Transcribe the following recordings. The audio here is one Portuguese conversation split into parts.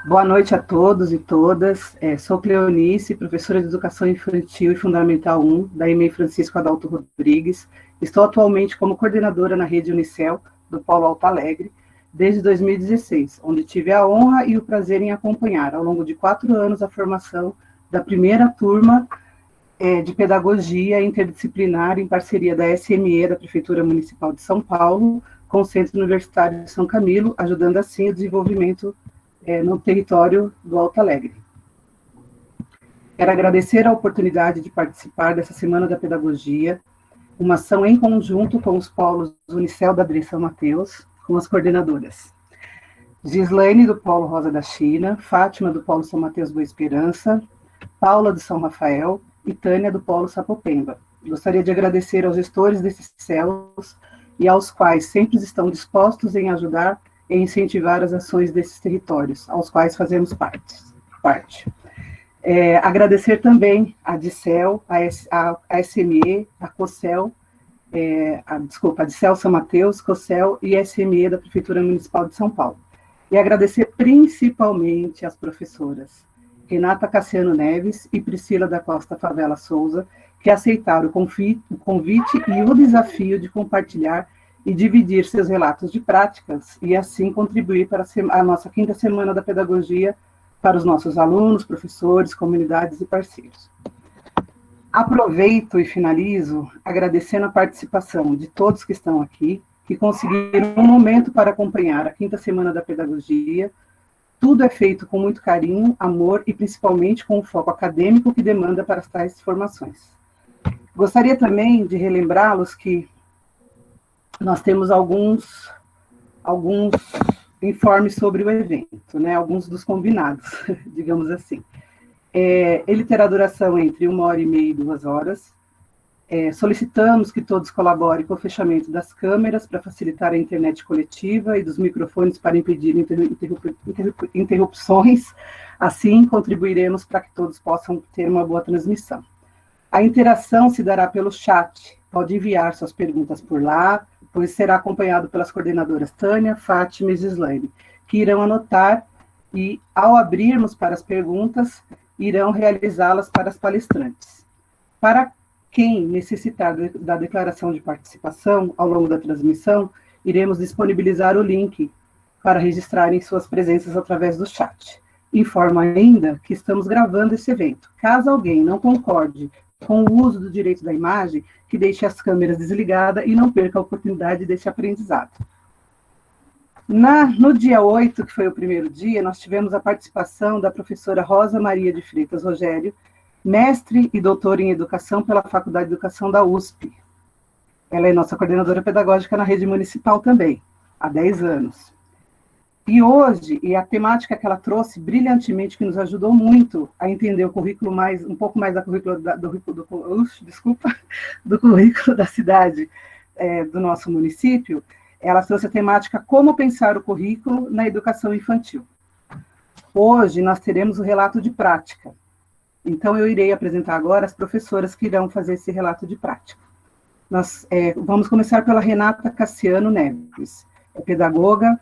Boa noite a todos e todas. Sou Cleonice, professora de Educação Infantil e Fundamental 1, da EMEI Francisco Adalto Rodrigues. Estou atualmente como coordenadora na rede Unicel, do Polo Alto Alegre, desde 2016, onde tive a honra e o prazer em acompanhar, ao longo de 4 anos, a formação da primeira turma de Pedagogia Interdisciplinar em parceria da SME, da Prefeitura Municipal de São Paulo, com o Centro Universitário de São Camilo, ajudando assim o desenvolvimento no território do Alto Alegre. Quero agradecer a oportunidade de participar dessa Semana da Pedagogia, uma ação em conjunto com os polos Unicel da Adri São Mateus, com as coordenadoras Gislaine, do Polo Rosa da China, Fátima, do Polo São Mateus Boa Esperança, Paula, do São Rafael e Tânia, do Polo Sapopemba. Gostaria de agradecer aos gestores desses CELs e aos quais sempre estão dispostos em ajudar e incentivar as ações desses territórios, aos quais fazemos parte. Agradecer também a DICEL, a SME, a COCEL, a DICEL São Mateus, COCEL e SME da Prefeitura Municipal de São Paulo. E agradecer principalmente às professoras Renata Cassiano Neves e Priscila da Costa Favela Souza, que aceitaram o convite e o desafio de compartilhar e dividir seus relatos de práticas e assim contribuir para a nossa 5ª Semana da Pedagogia para os nossos alunos, professores, comunidades e parceiros. Aproveito e finalizo agradecendo a participação de todos que estão aqui, que conseguiram um momento para acompanhar a 5ª Semana da Pedagogia. Tudo é feito com muito carinho, amor e principalmente com o foco acadêmico que demanda para tais formações. Gostaria também de relembrá-los que nós temos alguns informes sobre o evento, né? Alguns dos combinados, digamos assim. Ele terá duração entre 1h30 e 2 horas. Solicitamos que todos colaborem com o fechamento das câmeras para facilitar a internet coletiva e dos microfones para impedir interrupções. Assim, contribuiremos para que todos possam ter uma boa transmissão. A interação se dará pelo chat. Pode enviar suas perguntas por lá, pois será acompanhado pelas coordenadoras Tânia, Fátima e Gislaine, que irão anotar e, ao abrirmos para as perguntas, irão realizá-las para as palestrantes. Para quem necessitar da declaração de participação ao longo da transmissão, iremos disponibilizar o link para registrarem suas presenças através do chat. Informo ainda que estamos gravando esse evento. Caso alguém não concorde com o uso do direito da imagem, que deixe as câmeras desligadas e não perca a oportunidade desse aprendizado. No dia 8, que foi o primeiro dia, nós tivemos a participação da professora Rosa Maria de Freitas Rogério, mestre e doutora em Educação pela Faculdade de Educação da USP. Ela é nossa coordenadora pedagógica na rede municipal também, há 10 anos. E hoje, a temática que ela trouxe brilhantemente, que nos ajudou muito a entender o currículo um pouco mais do currículo da cidade do nosso município, ela trouxe a temática Como pensar o currículo na educação infantil. Hoje nós teremos o relato de prática. Então eu irei apresentar agora as professoras que irão fazer esse relato de prática. Nós vamos começar pela Renata Cassiano Neves, pedagoga,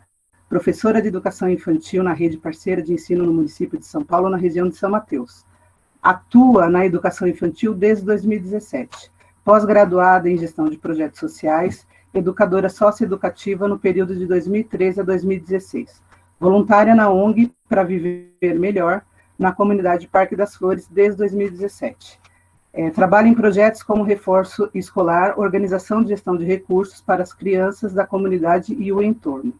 professora de Educação Infantil na rede parceira de ensino no município de São Paulo, na região de São Mateus. Atua na educação infantil desde 2017. Pós-graduada em Gestão de Projetos Sociais, educadora socioeducativa no período de 2013 a 2016. Voluntária na ONG Para Viver Melhor, na comunidade Parque das Flores, desde 2017. Trabalha em projetos como reforço escolar, organização de gestão de recursos para as crianças da comunidade e o entorno.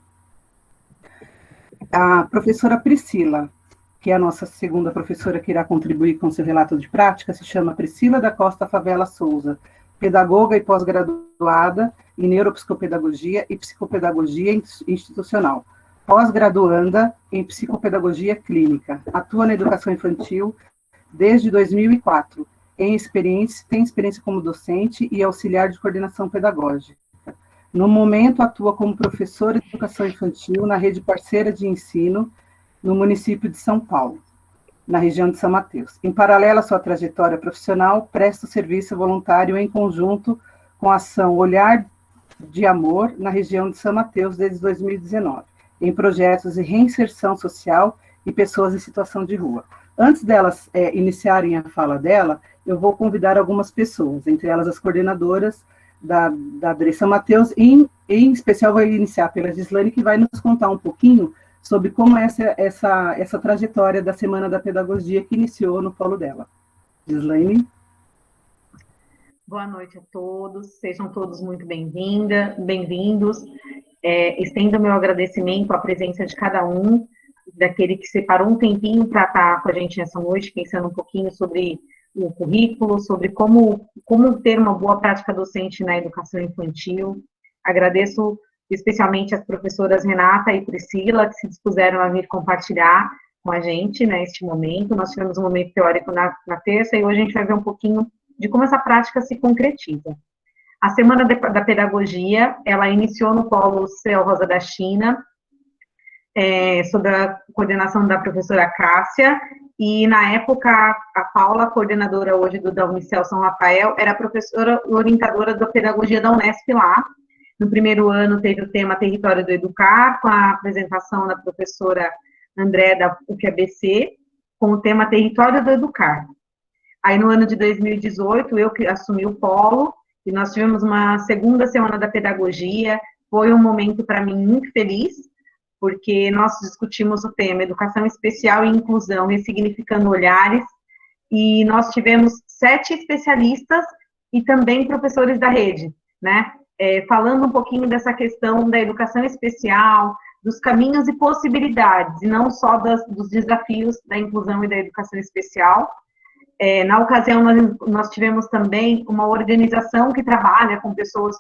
A professora Priscila, que é a nossa segunda professora que irá contribuir com seu relato de prática, se chama Priscila da Costa Favela Souza, pedagoga e pós-graduada em Neuropsicopedagogia e Psicopedagogia Institucional, pós-graduanda em Psicopedagogia Clínica, atua na educação infantil desde 2004, tem experiência como docente e auxiliar de coordenação pedagógica. No momento, atua como professora de educação infantil na rede parceira de ensino no município de São Paulo, na região de São Mateus. Em paralelo à sua trajetória profissional, presta o serviço voluntário em conjunto com a ação Olhar de Amor na região de São Mateus desde 2019. em projetos de reinserção social e pessoas em situação de rua. Antes delas iniciarem a fala dela, eu vou convidar algumas pessoas, entre elas as coordenadoras da Adressa Mateus, e em especial vou iniciar pela Gislane, que vai nos contar um pouquinho sobre como é essa trajetória da Semana da Pedagogia que iniciou no polo dela. Gislane? Boa noite a todos, sejam todos muito bem-vindos. Estendo meu agradecimento à presença de cada um, daquele que separou um tempinho para estar com a gente nessa noite, pensando um pouquinho sobre o currículo, sobre como ter uma boa prática docente na educação infantil. Agradeço especialmente as professoras Renata e Priscila, que se dispuseram a vir compartilhar com a gente neste momento. Nós tivemos um momento teórico na terça, e hoje a gente vai ver um pouquinho de como essa prática se concretiza. A Semana da Pedagogia, ela iniciou no Polo Céu Rosa da China, sob a coordenação da professora Cássia, e na época a Paula, coordenadora hoje da Unicel São Rafael, era professora orientadora da pedagogia da Unesp lá. No primeiro ano teve o tema Território do Educar, com a apresentação da professora André da UFABC, com o tema Território do Educar. Aí no ano de 2018, eu que assumi o polo, e nós tivemos uma segunda Semana da Pedagogia. Foi um momento para mim muito feliz, porque nós discutimos o tema Educação Especial e Inclusão, ressignificando olhares, e nós tivemos 7 especialistas e também professores da rede, né? Falando um pouquinho dessa questão da educação especial, dos caminhos e possibilidades, e não só dos desafios da inclusão e da educação especial. Na ocasião, nós tivemos também uma organização que trabalha com pessoas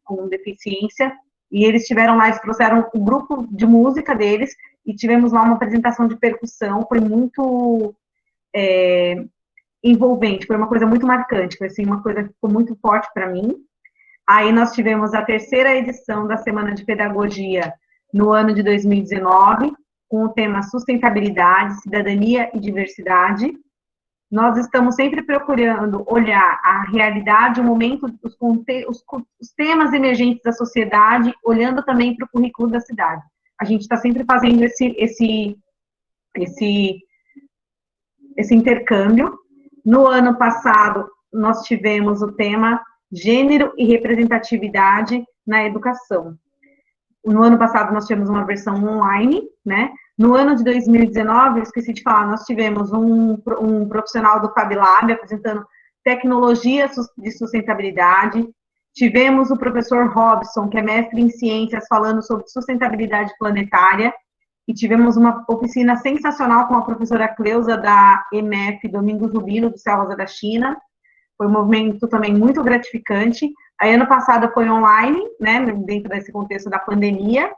com deficiência, e eles estiveram lá, eles trouxeram um grupo de música deles, e tivemos lá uma apresentação de percussão. Foi muito envolvente, foi uma coisa muito marcante, foi assim, uma coisa que ficou muito forte para mim. Aí nós tivemos a terceira edição da Semana de Pedagogia no ano de 2019, com o tema Sustentabilidade, Cidadania e Diversidade. Nós estamos sempre procurando olhar a realidade, o momento, os temas emergentes da sociedade, olhando também para o currículo da cidade. A gente está sempre fazendo esse intercâmbio. No ano passado, nós tivemos o tema Gênero e Representatividade na Educação. No ano passado, nós tivemos uma versão online, né? No ano de 2019, eu esqueci de falar, nós tivemos um profissional do Fab Lab apresentando tecnologia de sustentabilidade. Tivemos o professor Robson, que é mestre em ciências, falando sobre sustentabilidade planetária. E tivemos uma oficina sensacional com a professora Cleusa, da EMF, Domingos Rubino, do Céu Rosa da China. Foi um movimento também muito gratificante. Aí, ano passado, foi online, né, dentro desse contexto da pandemia,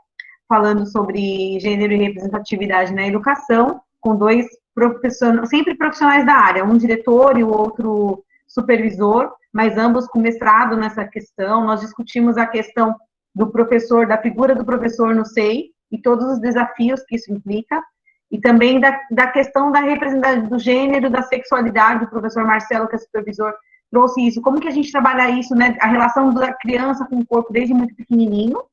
falando sobre gênero e representatividade na educação, com 2 profissionais, sempre profissionais da área, um diretor e o outro supervisor, mas ambos com mestrado nessa questão. Nós discutimos a questão do professor, da figura do professor no SEI, e todos os desafios que isso implica, e também da questão da representatividade do gênero, da sexualidade. O professor Marcelo, que é supervisor, trouxe isso, como que a gente trabalha isso, né, a relação da criança com o corpo desde muito pequenininho.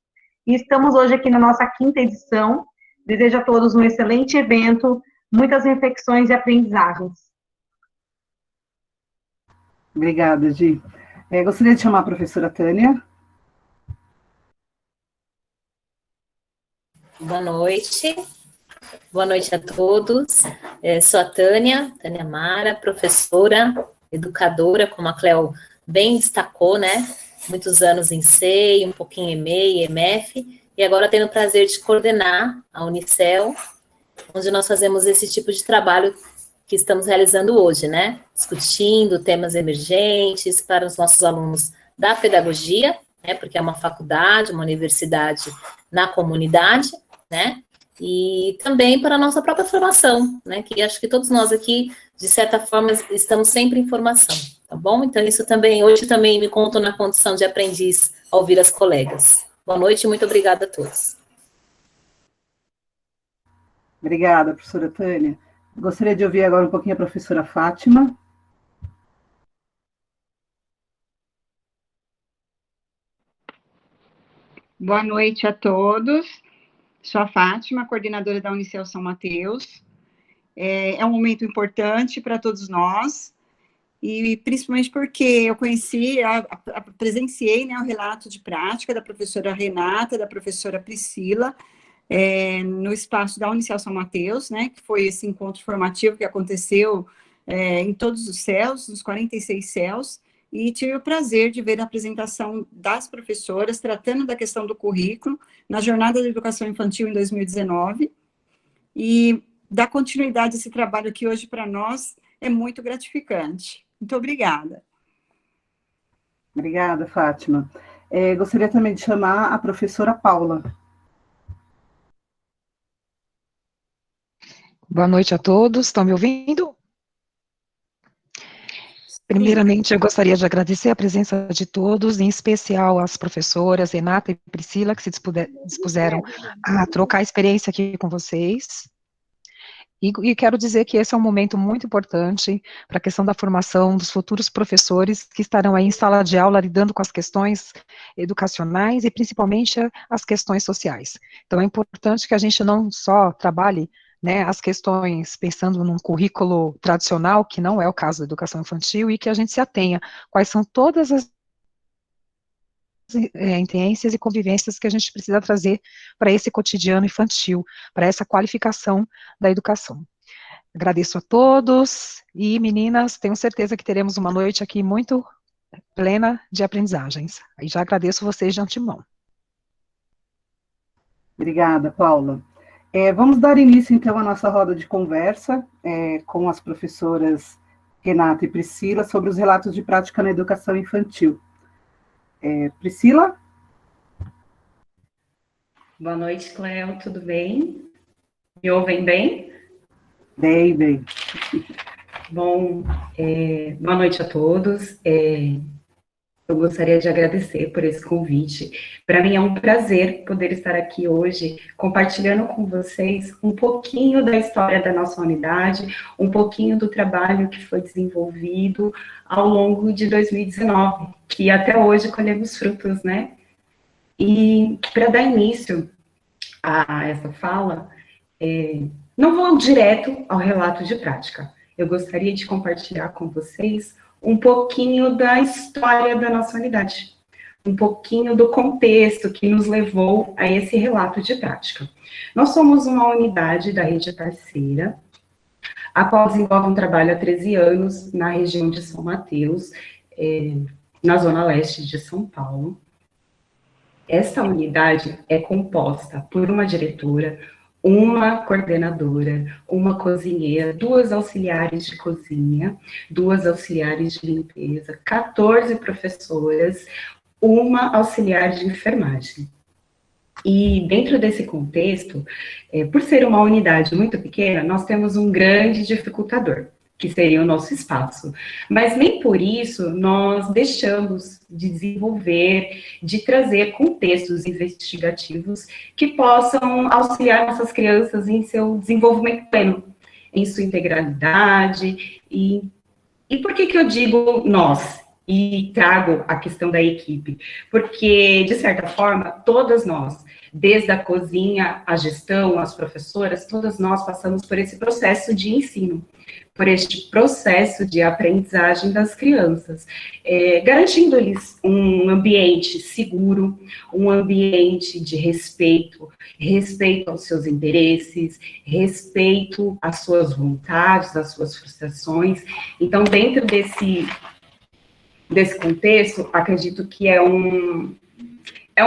E estamos hoje aqui na nossa 5ª edição. Desejo a todos um excelente evento, muitas reflexões e aprendizagens. Obrigada, Gi. Gostaria de chamar a professora Tânia. Boa noite. Boa noite a todos. Sou a Tânia Mara, professora, educadora, como a Cleo bem destacou, né? Muitos anos em SEI, um pouquinho em EMEI, EMF, e agora tenho o prazer de coordenar a Unicel, onde nós fazemos esse tipo de trabalho que estamos realizando hoje, né? Discutindo temas emergentes para os nossos alunos da pedagogia, né? Porque é uma faculdade, uma universidade na comunidade, né? E também para a nossa própria formação, né? Que acho que todos nós aqui, de certa forma, estamos sempre em formação, tá bom? Então, isso também, hoje também me conto na condição de aprendiz ao ouvir as colegas. Boa noite e muito obrigada a todos. Obrigada, professora Tânia. Gostaria de ouvir agora um pouquinho a professora Fátima. Boa noite a todos. Sou a Fátima, coordenadora da Unicel São Mateus. É um momento importante para todos nós, e principalmente porque eu conheci, presenciei, né, o relato de prática da professora Renata, da professora Priscila, no espaço da Unicel São Mateus, né, que foi esse encontro formativo que aconteceu em todos os CELs, nos 46 CELs, e tive o prazer de ver a apresentação das professoras tratando da questão do currículo na Jornada da Educação Infantil em 2019, e dar continuidade a esse trabalho que hoje para nós é muito gratificante. Muito obrigada. Obrigada, Fátima. Gostaria também de chamar a professora Paula. Boa noite a todos, estão me ouvindo? Primeiramente, eu gostaria de agradecer a presença de todos, em especial as professoras Renata e Priscila, que se dispuseram a trocar experiência aqui com vocês. E quero dizer que esse é um momento muito importante para a questão da formação dos futuros professores que estarão aí em sala de aula lidando com as questões educacionais e principalmente as questões sociais. Então, é importante que a gente não só trabalhe, né, as questões pensando num currículo tradicional, que não é o caso da educação infantil, e que a gente se atenha quais são todas as intendências e convivências que a gente precisa trazer para esse cotidiano infantil, para essa qualificação da educação. Agradeço a todos, e meninas, tenho certeza que teremos uma noite aqui muito plena de aprendizagens. E já agradeço vocês de antemão. Obrigada, Paula. Vamos dar início, então, à nossa roda de conversa com as professoras Renata e Priscila sobre os relatos de prática na educação infantil. Priscila? Boa noite, Cléo, tudo bem? Me ouvem bem? Bem. Bom, boa noite a todos. Eu gostaria de agradecer por esse convite. Para mim é um prazer poder estar aqui hoje compartilhando com vocês um pouquinho da história da nossa unidade, um pouquinho do trabalho que foi desenvolvido ao longo de 2019, que até hoje colhemos frutos, né? E para dar início a essa fala, não vou direto ao relato de prática. Eu gostaria de compartilhar com vocês um pouquinho da história da nossa unidade, um pouquinho do contexto que nos levou a esse relato de prática. Nós somos uma unidade da rede parceira, a qual desenvolve um trabalho há 13 anos na região de São Mateus, na zona leste de São Paulo. Essa unidade é composta por uma diretora, uma coordenadora, uma cozinheira, 2 auxiliares de cozinha, 2 auxiliares de limpeza, 14 professoras, uma auxiliar de enfermagem. E dentro desse contexto, por ser uma unidade muito pequena, nós temos um grande dificultador, que seria o nosso espaço. Mas nem por isso nós deixamos de desenvolver, de trazer contextos investigativos que possam auxiliar nossas crianças em seu desenvolvimento pleno, em sua integralidade. E por que eu digo nós? E trago a questão da equipe? Porque, de certa forma, todas nós, desde a cozinha, a gestão, as professoras, todas nós passamos por esse processo de ensino, por este processo de aprendizagem das crianças, garantindo-lhes um ambiente seguro, um ambiente de respeito, respeito aos seus interesses, respeito às suas vontades, às suas frustrações. Então, dentro desse contexto, acredito que é um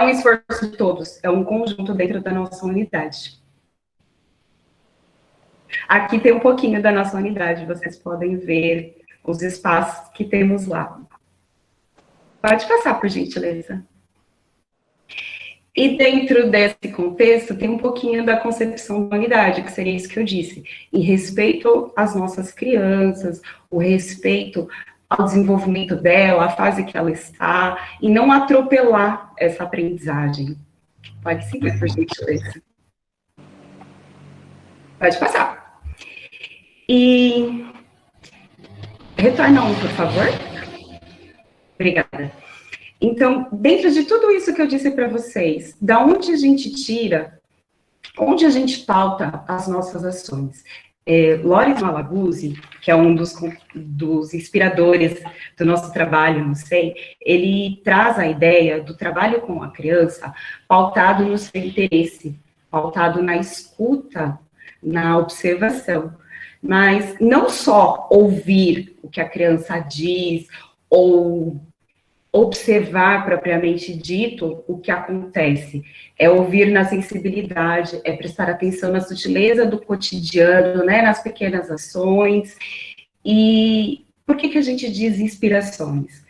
esforço de todos, é um conjunto dentro da nossa unidade. Aqui tem um pouquinho da nossa unidade, vocês podem ver os espaços que temos lá. Pode passar, por gentileza. E dentro desse contexto, tem um pouquinho da concepção da unidade, que seria isso que eu disse, em respeito às nossas crianças, o respeito ao desenvolvimento dela, a fase que ela está, e não atropelar essa aprendizagem. Pode seguir, por gentileza. Pode passar. E retorna por favor. Obrigada. Então, dentro de tudo isso que eu disse para vocês, da onde a gente tira onde a gente pauta as nossas ações. Lawrence Malaguzzi, que é um dos inspiradores do nosso trabalho no SEI, ele traz a ideia do trabalho com a criança pautado no seu interesse, pautado na escuta, na observação, mas não só ouvir o que a criança diz, ou observar propriamente dito o que acontece, é ouvir na sensibilidade, é prestar atenção na sutileza do cotidiano, né, nas pequenas ações. E por que a gente diz inspirações?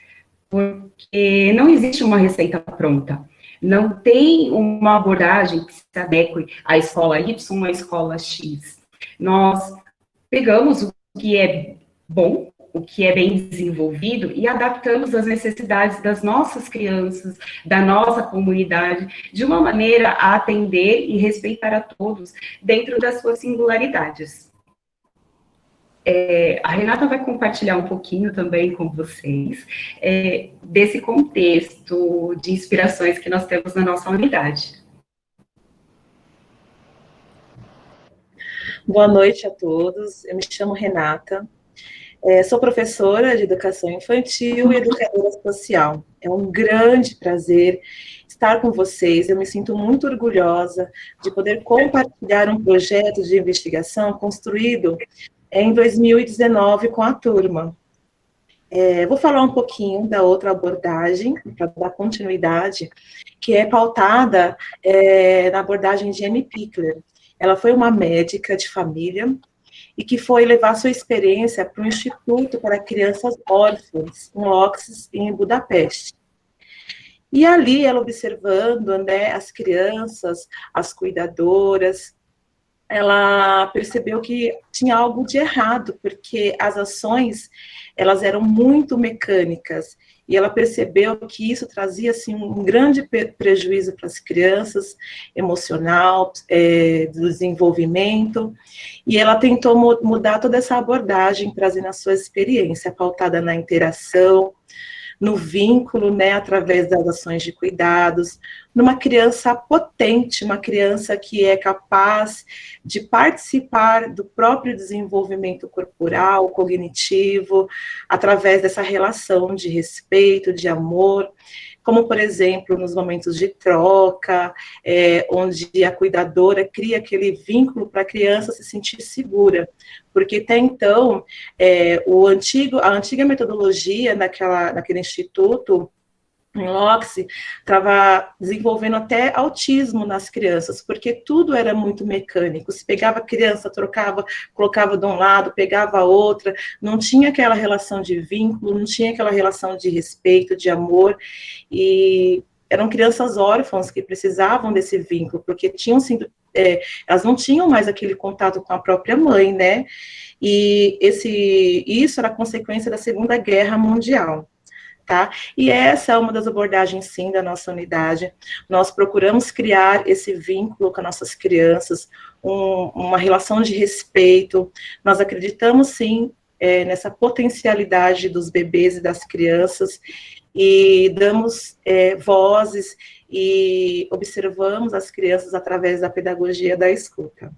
Porque não existe uma receita pronta, não tem uma abordagem que se adeque à escola Y, à escola X. Nós pegamos o que é bom, o que é bem desenvolvido, e adaptamos às necessidades das nossas crianças, da nossa comunidade, de uma maneira a atender e respeitar a todos, dentro das suas singularidades. A Renata vai compartilhar um pouquinho também com vocês desse contexto de inspirações que nós temos na nossa unidade. Boa noite a todos, eu me chamo Renata, sou professora de educação infantil e educadora social. É um grande prazer estar com vocês, eu me sinto muito orgulhosa de poder compartilhar um projeto de investigação construído em 2019 com a turma. Vou falar um pouquinho da outra abordagem, para dar continuidade, que é pautada na abordagem de Annie Pickler. Ela foi uma médica de família e que foi levar sua experiência para um instituto para crianças órfãs, um LOCS, em Budapeste. E ali, ela observando, né, as crianças, as cuidadoras, ela percebeu que tinha algo de errado, porque as ações, elas eram muito mecânicas, e ela percebeu que isso trazia, assim, um grande prejuízo para as crianças, emocional, do desenvolvimento, e ela tentou mudar toda essa abordagem, trazendo a sua experiência, pautada na interação, no vínculo, né, através das ações de cuidados, numa criança potente, uma criança que é capaz de participar do próprio desenvolvimento corporal, cognitivo, através dessa relação de respeito, de amor, como, por exemplo, nos momentos de troca, onde a cuidadora cria aquele vínculo para a criança se sentir segura, porque até então, a antiga metodologia naquele instituto, em LOCS, estava desenvolvendo até autismo nas crianças, porque tudo era muito mecânico. Se pegava a criança, trocava, colocava de um lado, pegava a outra, não tinha aquela relação de vínculo, não tinha aquela relação de respeito, de amor, e eram crianças órfãs que precisavam desse vínculo, porque tinham sido, elas não tinham mais aquele contato com a própria mãe, né? E isso era consequência da Segunda Guerra Mundial. Tá? E essa é uma das abordagens, sim, da nossa unidade. Nós procuramos criar esse vínculo com as nossas crianças, uma relação de respeito. Nós acreditamos, sim, nessa potencialidade dos bebês e das crianças, e damos vozes e observamos as crianças através da pedagogia da escuta.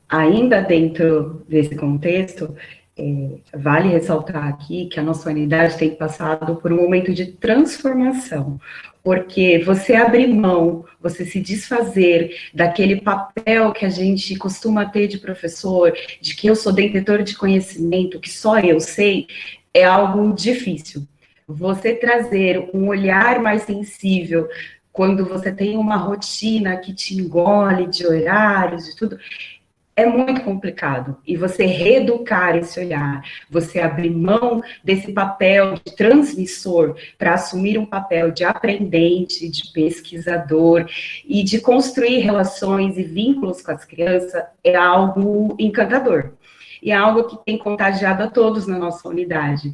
Ainda dentro desse contexto, vale ressaltar aqui que a nossa unidade tem passado por um momento de transformação, porque você abrir mão, você se desfazer daquele papel que a gente costuma ter de professor, de que eu sou detentor de conhecimento, que só eu sei, é algo difícil. Você trazer um olhar mais sensível, quando você tem uma rotina que te engole de horários, de tudo, é muito complicado, e você reeducar esse olhar, você abrir mão desse papel de transmissor para assumir um papel de aprendente, de pesquisador, e de construir relações e vínculos com as crianças, é algo encantador, e é algo que tem contagiado a todos na nossa unidade.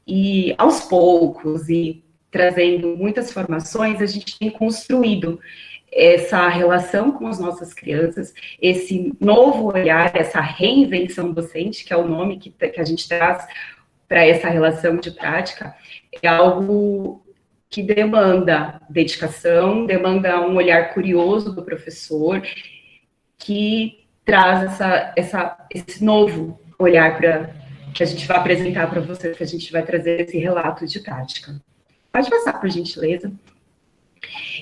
E aos poucos, e trazendo muitas formações, a gente tem construído essa relação com as nossas crianças, esse novo olhar, essa reinvenção docente, que é o nome que a gente traz para essa relação de prática, é algo que demanda dedicação, demanda um olhar curioso do professor, que traz esse novo olhar que a gente vai apresentar para vocês, que a gente vai trazer esse relato de prática. Pode passar, por gentileza.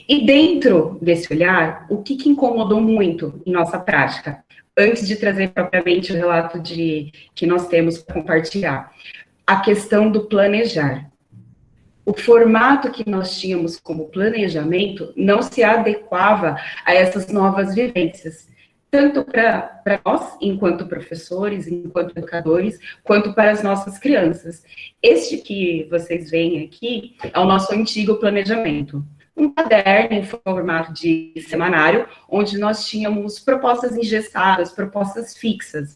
E dentro desse olhar, o que incomodou muito em nossa prática? Antes de trazer propriamente o relato que nós temos para compartilhar, a questão do planejar. O formato que nós tínhamos como planejamento não se adequava a essas novas vivências, tanto para nós, enquanto professores, enquanto educadores, quanto para as nossas crianças. Este que vocês veem aqui é o nosso antigo planejamento. Um caderno em formato de semanário, onde nós tínhamos propostas engessadas, propostas fixas.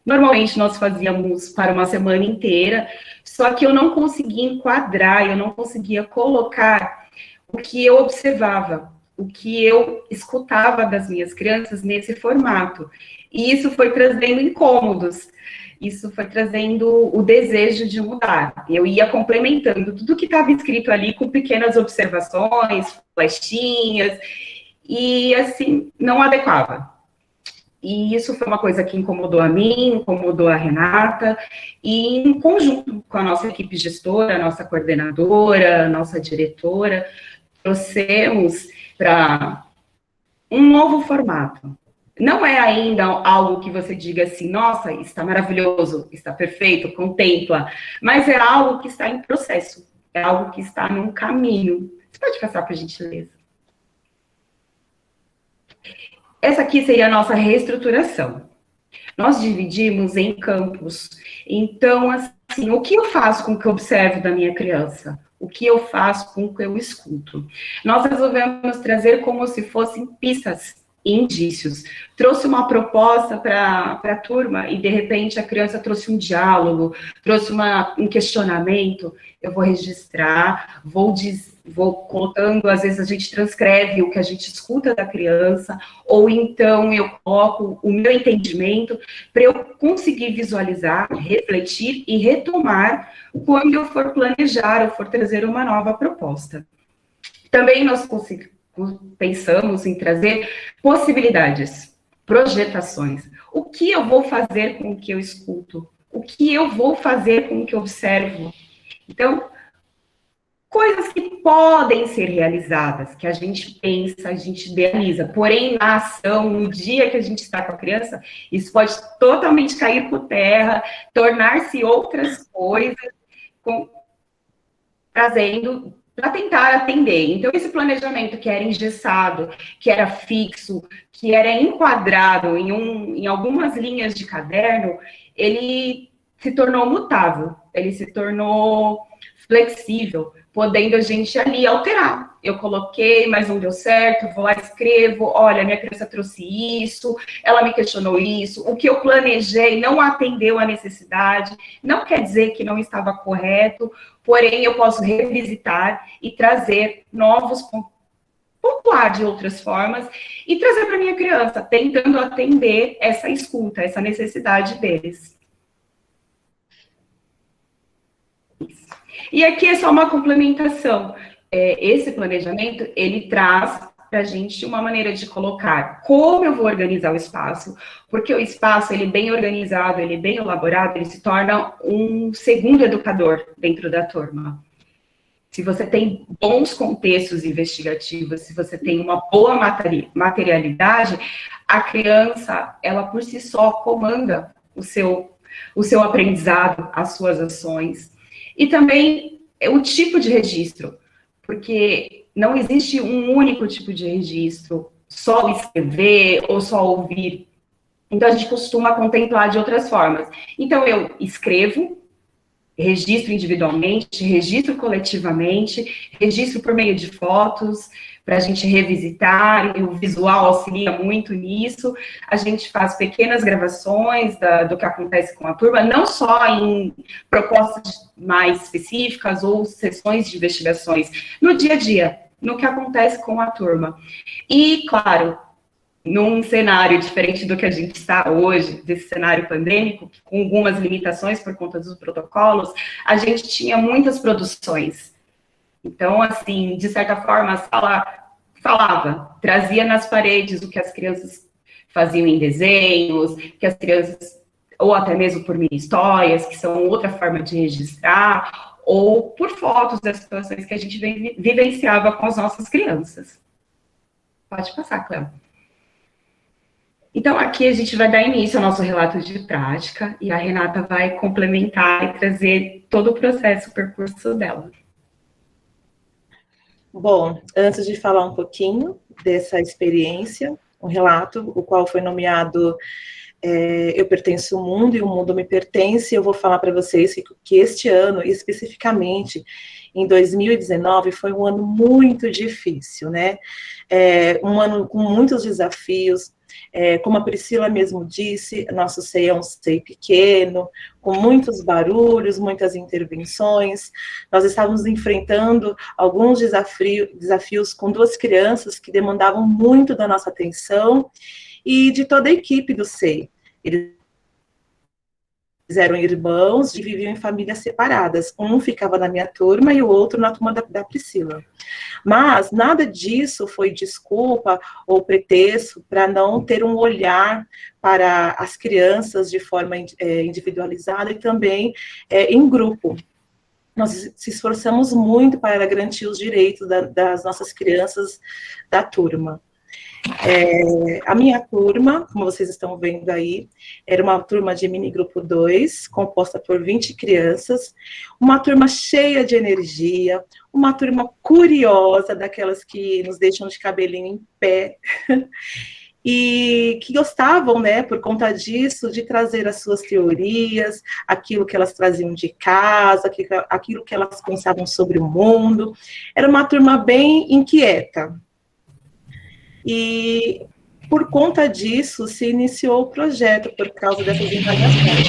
Normalmente nós fazíamos para uma semana inteira, só que eu não conseguia enquadrar, eu não conseguia colocar o que eu observava, o que eu escutava das minhas crianças nesse formato. E isso foi trazendo incômodos, isso foi trazendo o desejo de mudar. Eu ia complementando tudo que estava escrito ali com pequenas observações, flechinhas, e assim, não adequava. E isso foi uma coisa que incomodou a mim, incomodou a Renata, e em conjunto com a nossa equipe gestora, a nossa coordenadora, a nossa diretora, trouxemos para um novo formato. Não é ainda algo que você diga assim, nossa, está maravilhoso, está perfeito, contempla, mas é algo que está em processo, é algo que está num caminho. Você pode passar, por gentileza? Essa aqui seria a nossa reestruturação. Nós dividimos em campos. Então, assim, o que eu faço com o que eu observo da minha criança? O que eu faço com o que eu escuto? Nós resolvemos trazer como se fossem pistas e indícios. Trouxe uma proposta para a turma e, de repente, a criança trouxe um diálogo, trouxe um questionamento. Eu vou registrar, vou colocando, às vezes a gente transcreve o que a gente escuta da criança, ou então eu coloco o meu entendimento para eu conseguir visualizar, refletir e retomar quando eu for planejar, ou for trazer uma nova proposta. Também nós pensamos em trazer possibilidades, projetações. O que eu vou fazer com o que eu escuto? O que eu vou fazer com o que eu observo? Então, coisas que podem ser realizadas, que a gente pensa, a gente idealiza, porém, na ação, no dia que a gente está com a criança, isso pode totalmente cair por terra, tornar-se outras coisas, trazendo para tentar atender. Então, esse planejamento que era engessado, que era fixo, que era enquadrado em algumas linhas de caderno, ele se tornou mutável, ele se tornou flexível, podendo a gente ali alterar. Eu coloquei, mas não deu certo, vou lá, escrevo, olha, minha criança trouxe isso, ela me questionou isso, o que eu planejei não atendeu à necessidade, não quer dizer que não estava correto, porém eu posso revisitar e trazer novos, pontuar de outras formas e trazer para minha criança, tentando atender essa escuta, essa necessidade deles. E aqui é só uma complementação. Esse planejamento, ele traz para a gente uma maneira de colocar como eu vou organizar o espaço, porque o espaço, ele bem organizado, ele bem elaborado, ele se torna um segundo educador dentro da turma. Se você tem bons contextos investigativos, se você tem uma boa materialidade, a criança, ela por si só comanda o seu aprendizado, as suas ações. E também o tipo de registro, porque não existe um único tipo de registro, só escrever ou só ouvir. Então, a gente costuma contemplar de outras formas. Então, eu escrevo, registro individualmente, registro coletivamente, registro por meio de fotos, para a gente revisitar, e o visual auxilia muito nisso. A gente faz pequenas gravações do que acontece com a turma, não só em propostas mais específicas ou sessões de investigações, no dia a dia, no que acontece com a turma. E, claro, num cenário diferente do que a gente está hoje, desse cenário pandêmico, com algumas limitações por conta dos protocolos, a gente tinha muitas produções. Então, assim, de certa forma, a sala falava, trazia nas paredes o que as crianças faziam em desenhos, que as crianças, ou até mesmo por mini histórias, que são outra forma de registrar, ou por fotos das situações que a gente vivenciava com as nossas crianças. Pode passar, Cléo. Então, aqui a gente vai dar início ao nosso relato de prática, e a Renata vai complementar e trazer todo o processo, o percurso dela. Bom, antes de falar um pouquinho dessa experiência, um relato, o qual foi nomeado Eu Pertenço ao Mundo e o Mundo Me Pertence, eu vou falar para vocês que este ano, especificamente em 2019, foi um ano muito difícil, né? Um ano com muitos desafios. Como a Priscila mesmo disse, nosso SEI é um SEI pequeno, com muitos barulhos, muitas intervenções. Nós estávamos enfrentando alguns desafios com 2 crianças que demandavam muito da nossa atenção e de toda a equipe do SEI. Eles eram irmãos e viviam em famílias separadas. Um ficava na minha turma e o outro na turma da Priscila. Mas nada disso foi desculpa ou pretexto para não ter um olhar para as crianças de forma individualizada e também em grupo. Nós se esforçamos muito para garantir os direitos das nossas crianças da turma. A minha turma, como vocês estão vendo aí, era uma turma de mini grupo 2, composta por 20 crianças, uma turma cheia de energia, uma turma curiosa, daquelas que nos deixam de cabelinho em pé, e que gostavam, né, por conta disso, de trazer as suas teorias, aquilo que elas traziam de casa, aquilo que elas pensavam sobre o mundo. Era uma turma bem inquieta. E, por conta disso, se iniciou o projeto, por causa dessas indagações.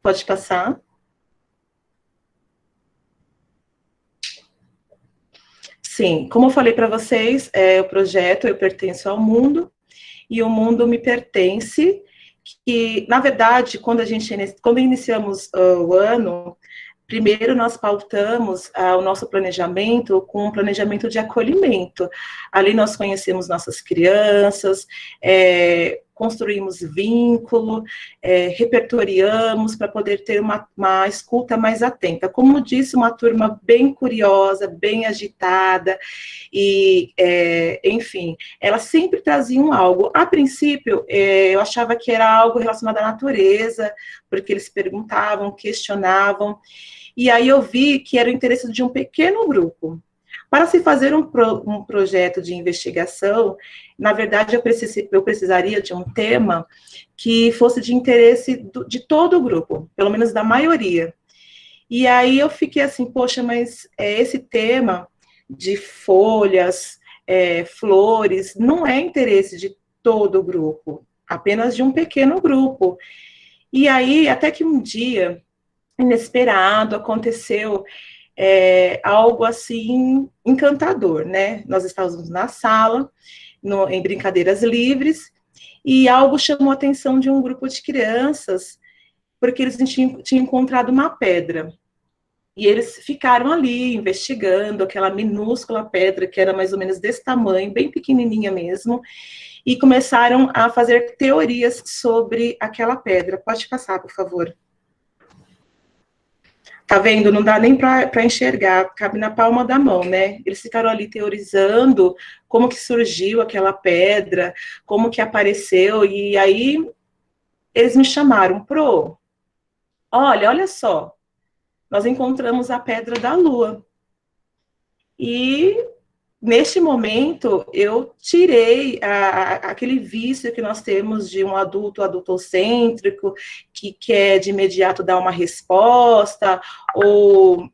Pode passar. Sim, como eu falei para vocês, o projeto Eu Pertenço ao Mundo, e o Mundo Me Pertence, que, na verdade, quando iniciamos o ano, primeiro, nós pautamos o nosso planejamento com um planejamento de acolhimento. Ali nós conhecemos nossas crianças, construímos vínculo, repertoriamos para poder ter uma escuta mais atenta. Como disse, uma turma bem curiosa, bem agitada, e, enfim, elas sempre traziam algo. A princípio, eu achava que era algo relacionado à natureza, porque eles perguntavam, questionavam, e aí eu vi que era o interesse de um pequeno grupo. Para se fazer um projeto de investigação, na verdade, eu precisaria de um tema que fosse de interesse de todo o grupo, pelo menos da maioria. E aí eu fiquei assim, poxa, mas esse tema de folhas, flores, não é interesse de todo o grupo, apenas de um pequeno grupo. E aí, até que um dia, inesperado, aconteceu algo assim encantador, né? Nós estávamos na sala, em brincadeiras livres, e algo chamou a atenção de um grupo de crianças, porque eles tinham encontrado uma pedra. E eles ficaram ali investigando aquela minúscula pedra, que era mais ou menos desse tamanho, bem pequenininha mesmo, e começaram a fazer teorias sobre aquela pedra. Pode passar, por favor. Tá vendo? Não dá nem para enxergar, cabe na palma da mão, né? Eles ficaram ali teorizando como que surgiu aquela pedra, como que apareceu, e aí eles me chamaram, olha só, nós encontramos a pedra da Lua. E neste momento, eu tirei aquele vício que nós temos de um adultocêntrico, que quer de imediato dar uma resposta, ou,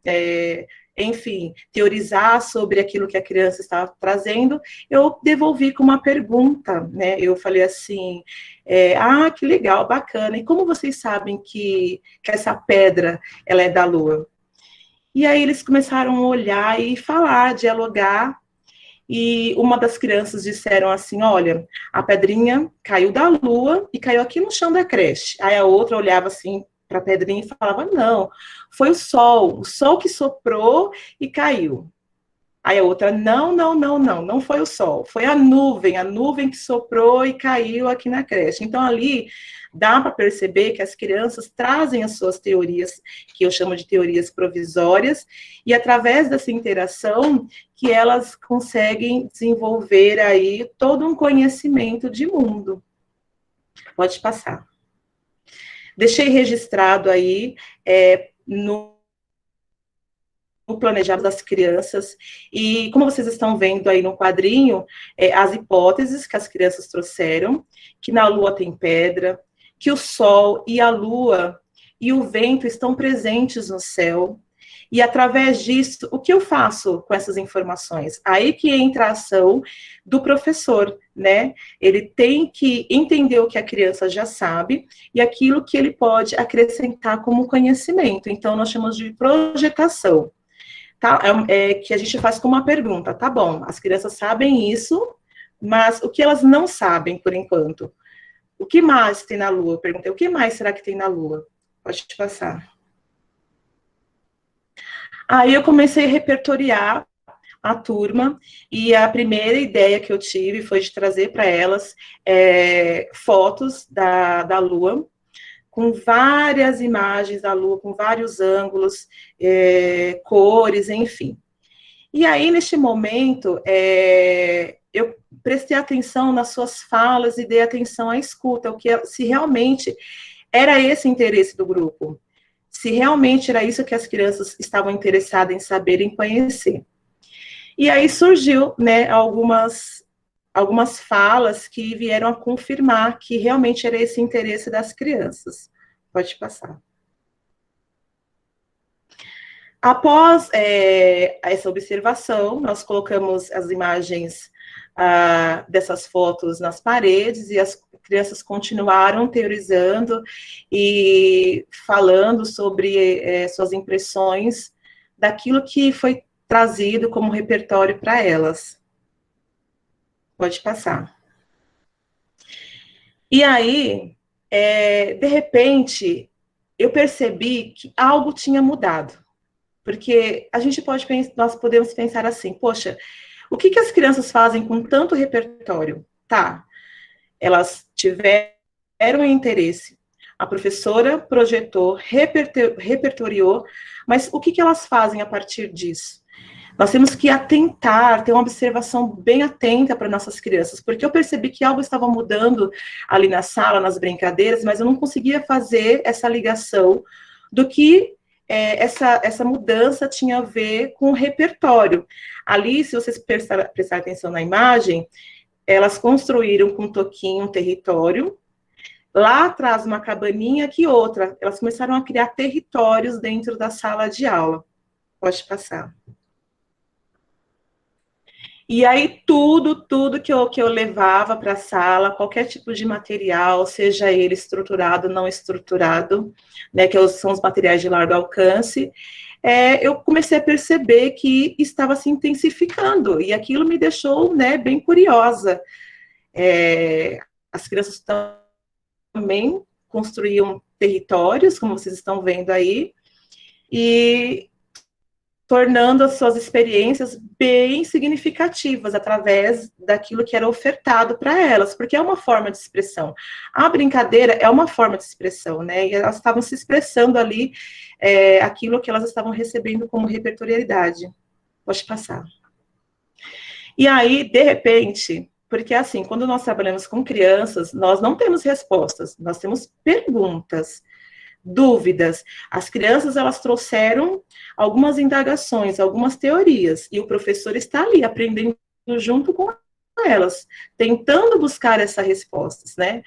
enfim, teorizar sobre aquilo que a criança estava trazendo. Eu devolvi com uma pergunta, né? Eu falei assim, que legal, bacana, e como vocês sabem que essa pedra, ela é da Lua? E aí eles começaram a olhar e falar, dialogar, e uma das crianças disseram assim, olha, a pedrinha caiu da Lua e caiu aqui no chão da creche. Aí a outra olhava assim para a pedrinha e falava, não, foi o sol que soprou e caiu. Aí a outra, não foi o sol, foi a nuvem que soprou e caiu aqui na creche. Então, ali, dá para perceber que as crianças trazem as suas teorias, que eu chamo de teorias provisórias, e através dessa interação, que elas conseguem desenvolver aí todo um conhecimento de mundo. Pode passar. Deixei registrado aí, no planejado das crianças, e como vocês estão vendo aí no quadrinho, as hipóteses que as crianças trouxeram, que na Lua tem pedra, que o Sol e a Lua e o vento estão presentes no céu, e através disso, o que eu faço com essas informações? Aí que entra a ação do professor, né? Ele tem que entender o que a criança já sabe, e aquilo que ele pode acrescentar como conhecimento. Então, nós chamamos de projetação. Tá? Que a gente faz com uma pergunta, tá bom, as crianças sabem isso, mas o que elas não sabem, por enquanto? O que mais tem na Lua? Eu perguntei, o que mais será que tem na Lua? Pode te passar. Aí eu comecei a repertoriar a turma, e a primeira ideia que eu tive foi de trazer para elas fotos da Lua, com várias imagens da Lua, com vários ângulos, cores, enfim. E aí, neste momento, eu prestei atenção nas suas falas e dei atenção à escuta, se realmente era esse o interesse do grupo, se realmente era isso que as crianças estavam interessadas em saber, em conhecer. E aí surgiu, né, algumas falas que vieram a confirmar que realmente era esse interesse das crianças. Pode passar. Após essa observação, nós colocamos as imagens dessas fotos nas paredes, e as crianças continuaram teorizando e falando sobre suas impressões daquilo que foi trazido como repertório para elas. Pode passar. E aí, de repente, eu percebi que algo tinha mudado. Porque nós podemos pensar assim, poxa, o que as crianças fazem com tanto repertório? Tá, elas tiveram interesse, a professora projetou, repertoriou, mas o que elas fazem a partir disso? Nós temos que atentar, ter uma observação bem atenta para nossas crianças, porque eu percebi que algo estava mudando ali na sala, nas brincadeiras, mas eu não conseguia fazer essa ligação do que essa mudança tinha a ver com o repertório. Ali, se vocês prestar atenção na imagem, elas construíram com um toquinho um território, lá atrás uma cabaninha, aqui outra. Elas começaram a criar territórios dentro da sala de aula. Pode passar. E aí, tudo que eu levava para a sala, qualquer tipo de material, seja ele estruturado, não estruturado, né, que são os materiais de largo alcance, eu comecei a perceber que estava se intensificando, e aquilo me deixou, né, bem curiosa. As crianças também construíam territórios, como vocês estão vendo aí, e tornando as suas experiências bem significativas através daquilo que era ofertado para elas, porque é uma forma de expressão. A brincadeira é uma forma de expressão, né? E elas estavam se expressando ali aquilo que elas estavam recebendo como repertorialidade. Pode passar. E aí, de repente, porque assim, quando nós trabalhamos com crianças, nós não temos respostas, nós temos perguntas, dúvidas. As crianças, elas trouxeram algumas indagações, algumas teorias, e o professor está ali aprendendo junto com elas, tentando buscar essas respostas, né?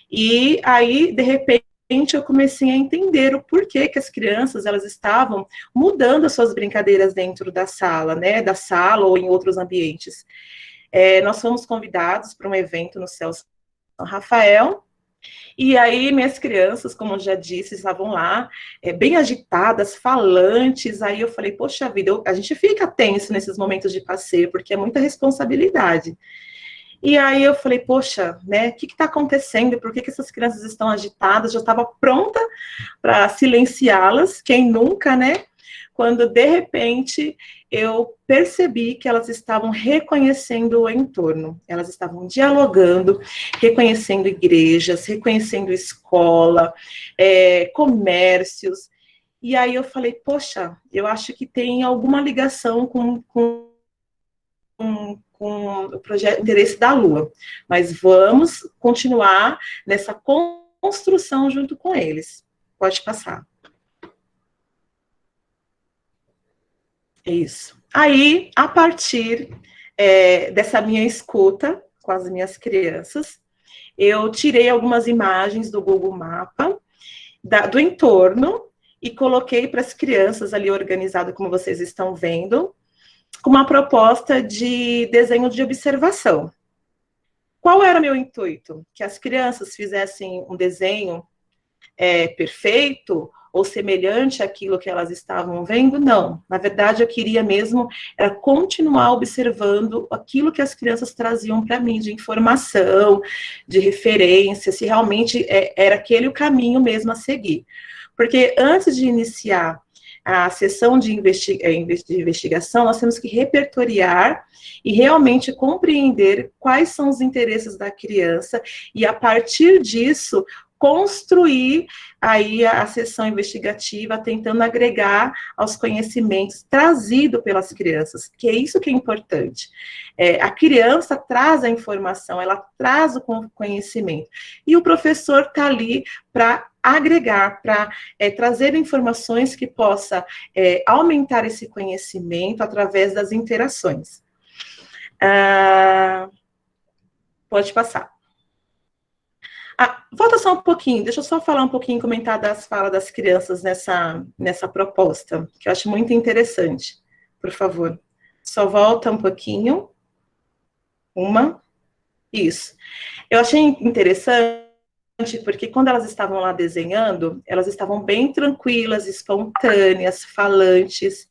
E aí, de repente, eu comecei a entender o porquê que as crianças, elas estavam mudando as suas brincadeiras dentro da sala, né? Da sala ou em outros ambientes. Nós fomos convidados para um evento no Céu São Rafael, e aí minhas crianças, como eu já disse, estavam lá, bem agitadas, falantes. Aí eu falei, poxa vida, a gente fica tenso nesses momentos de passeio, porque é muita responsabilidade. E aí eu falei, poxa, né, o que está acontecendo? Por que essas crianças estão agitadas? Já estava pronta para silenciá-las, quem nunca, né? Quando, de repente, eu percebi que elas estavam reconhecendo o entorno, elas estavam dialogando, reconhecendo igrejas, reconhecendo escola, comércios. E aí eu falei, poxa, eu acho que tem alguma ligação com o projeto Interesse da Lua, mas vamos continuar nessa construção junto com eles. Pode passar. É isso. Aí, a partir dessa minha escuta com as minhas crianças, eu tirei algumas imagens do Google Mapa, do entorno, e coloquei para as crianças ali organizado, como vocês estão vendo, com uma proposta de desenho de observação. Qual era o meu intuito? Que as crianças fizessem um desenho perfeito ou semelhante àquilo que elas estavam vendo? Não. Na verdade, eu queria mesmo era continuar observando aquilo que as crianças traziam para mim, de informação, de referência, se realmente era aquele o caminho mesmo a seguir. Porque antes de iniciar a sessão de investigação, nós temos que repertoriar e realmente compreender quais são os interesses da criança e, a partir disso, construir aí a sessão investigativa, tentando agregar aos conhecimentos trazidos pelas crianças, que é isso que é importante. A criança traz a informação, ela traz o conhecimento, e o professor está ali para agregar, para trazer informações que possa aumentar esse conhecimento através das interações. Pode passar. Volta só um pouquinho, deixa eu só falar um pouquinho, comentar das falas das crianças nessa proposta, que eu acho muito interessante. Por favor, só volta um pouquinho. Isso. Eu achei interessante, porque quando elas estavam lá desenhando, elas estavam bem tranquilas, espontâneas, falantes.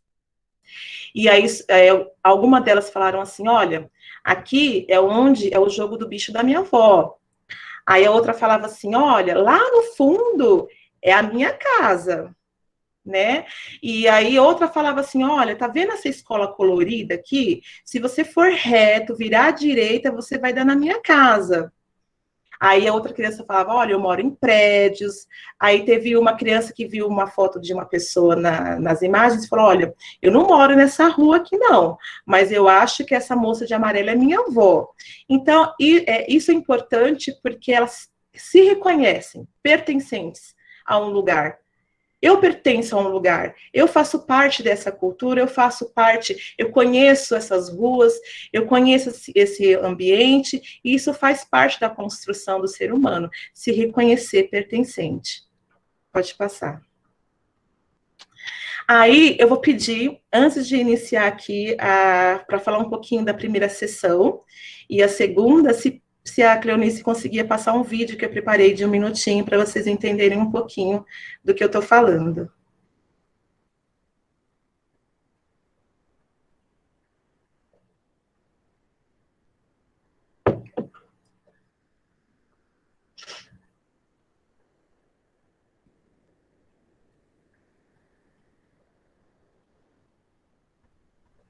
E aí, algumas delas falaram assim, olha, aqui é onde é o jogo do bicho da minha avó. Aí a outra falava assim, olha, lá no fundo é a minha casa, né? E aí outra falava assim, olha, tá vendo essa escola colorida aqui? Se você for reto, virar à direita, você vai dar na minha casa. Aí a outra criança falava, olha, eu moro em prédios. Aí teve uma criança que viu uma foto de uma pessoa nas imagens e falou, olha, eu não moro nessa rua aqui não, mas eu acho que essa moça de amarelo é minha avó. Então, isso é importante porque elas se reconhecem pertencentes a um lugar. Eu pertenço a um lugar, eu faço parte dessa cultura, eu conheço essas ruas, eu conheço esse ambiente, e isso faz parte da construção do ser humano, se reconhecer pertencente. Pode passar. Aí, eu vou pedir, antes de iniciar aqui, para falar um pouquinho da primeira sessão, e a segunda, se a Cleonice conseguia passar um vídeo que eu preparei de 1 minutinho para vocês entenderem um pouquinho do que eu estou falando.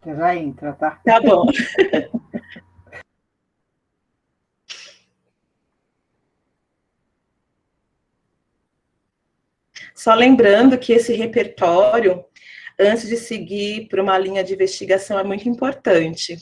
Você já entra, tá? Tá bom. Só lembrando que esse repertório, antes de seguir para uma linha de investigação, é muito importante.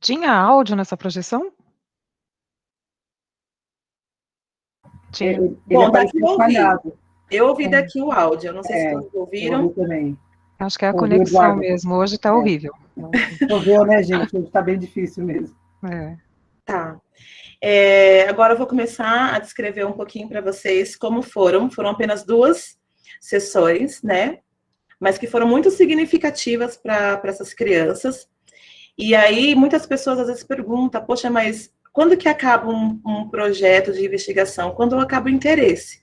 Tinha áudio nessa projeção? Tinha. Ele Bom, daqui apareceu eu ouvi. espalhado. Eu ouvi daqui o áudio, eu não sei se todos Eu ouviram. ouvi também. Acho que é a Ouvi o conexão Eduardo. mesmo, hoje está horrível. Choveu, né, gente? Hoje tá bem difícil mesmo. É. Tá. Agora eu vou começar a descrever um pouquinho para vocês como foram. Foram apenas 2 sessões, né? Mas que foram muito significativas para essas crianças. E aí, muitas pessoas às vezes perguntam, poxa, mas quando que acaba um projeto de investigação? Quando acaba o interesse?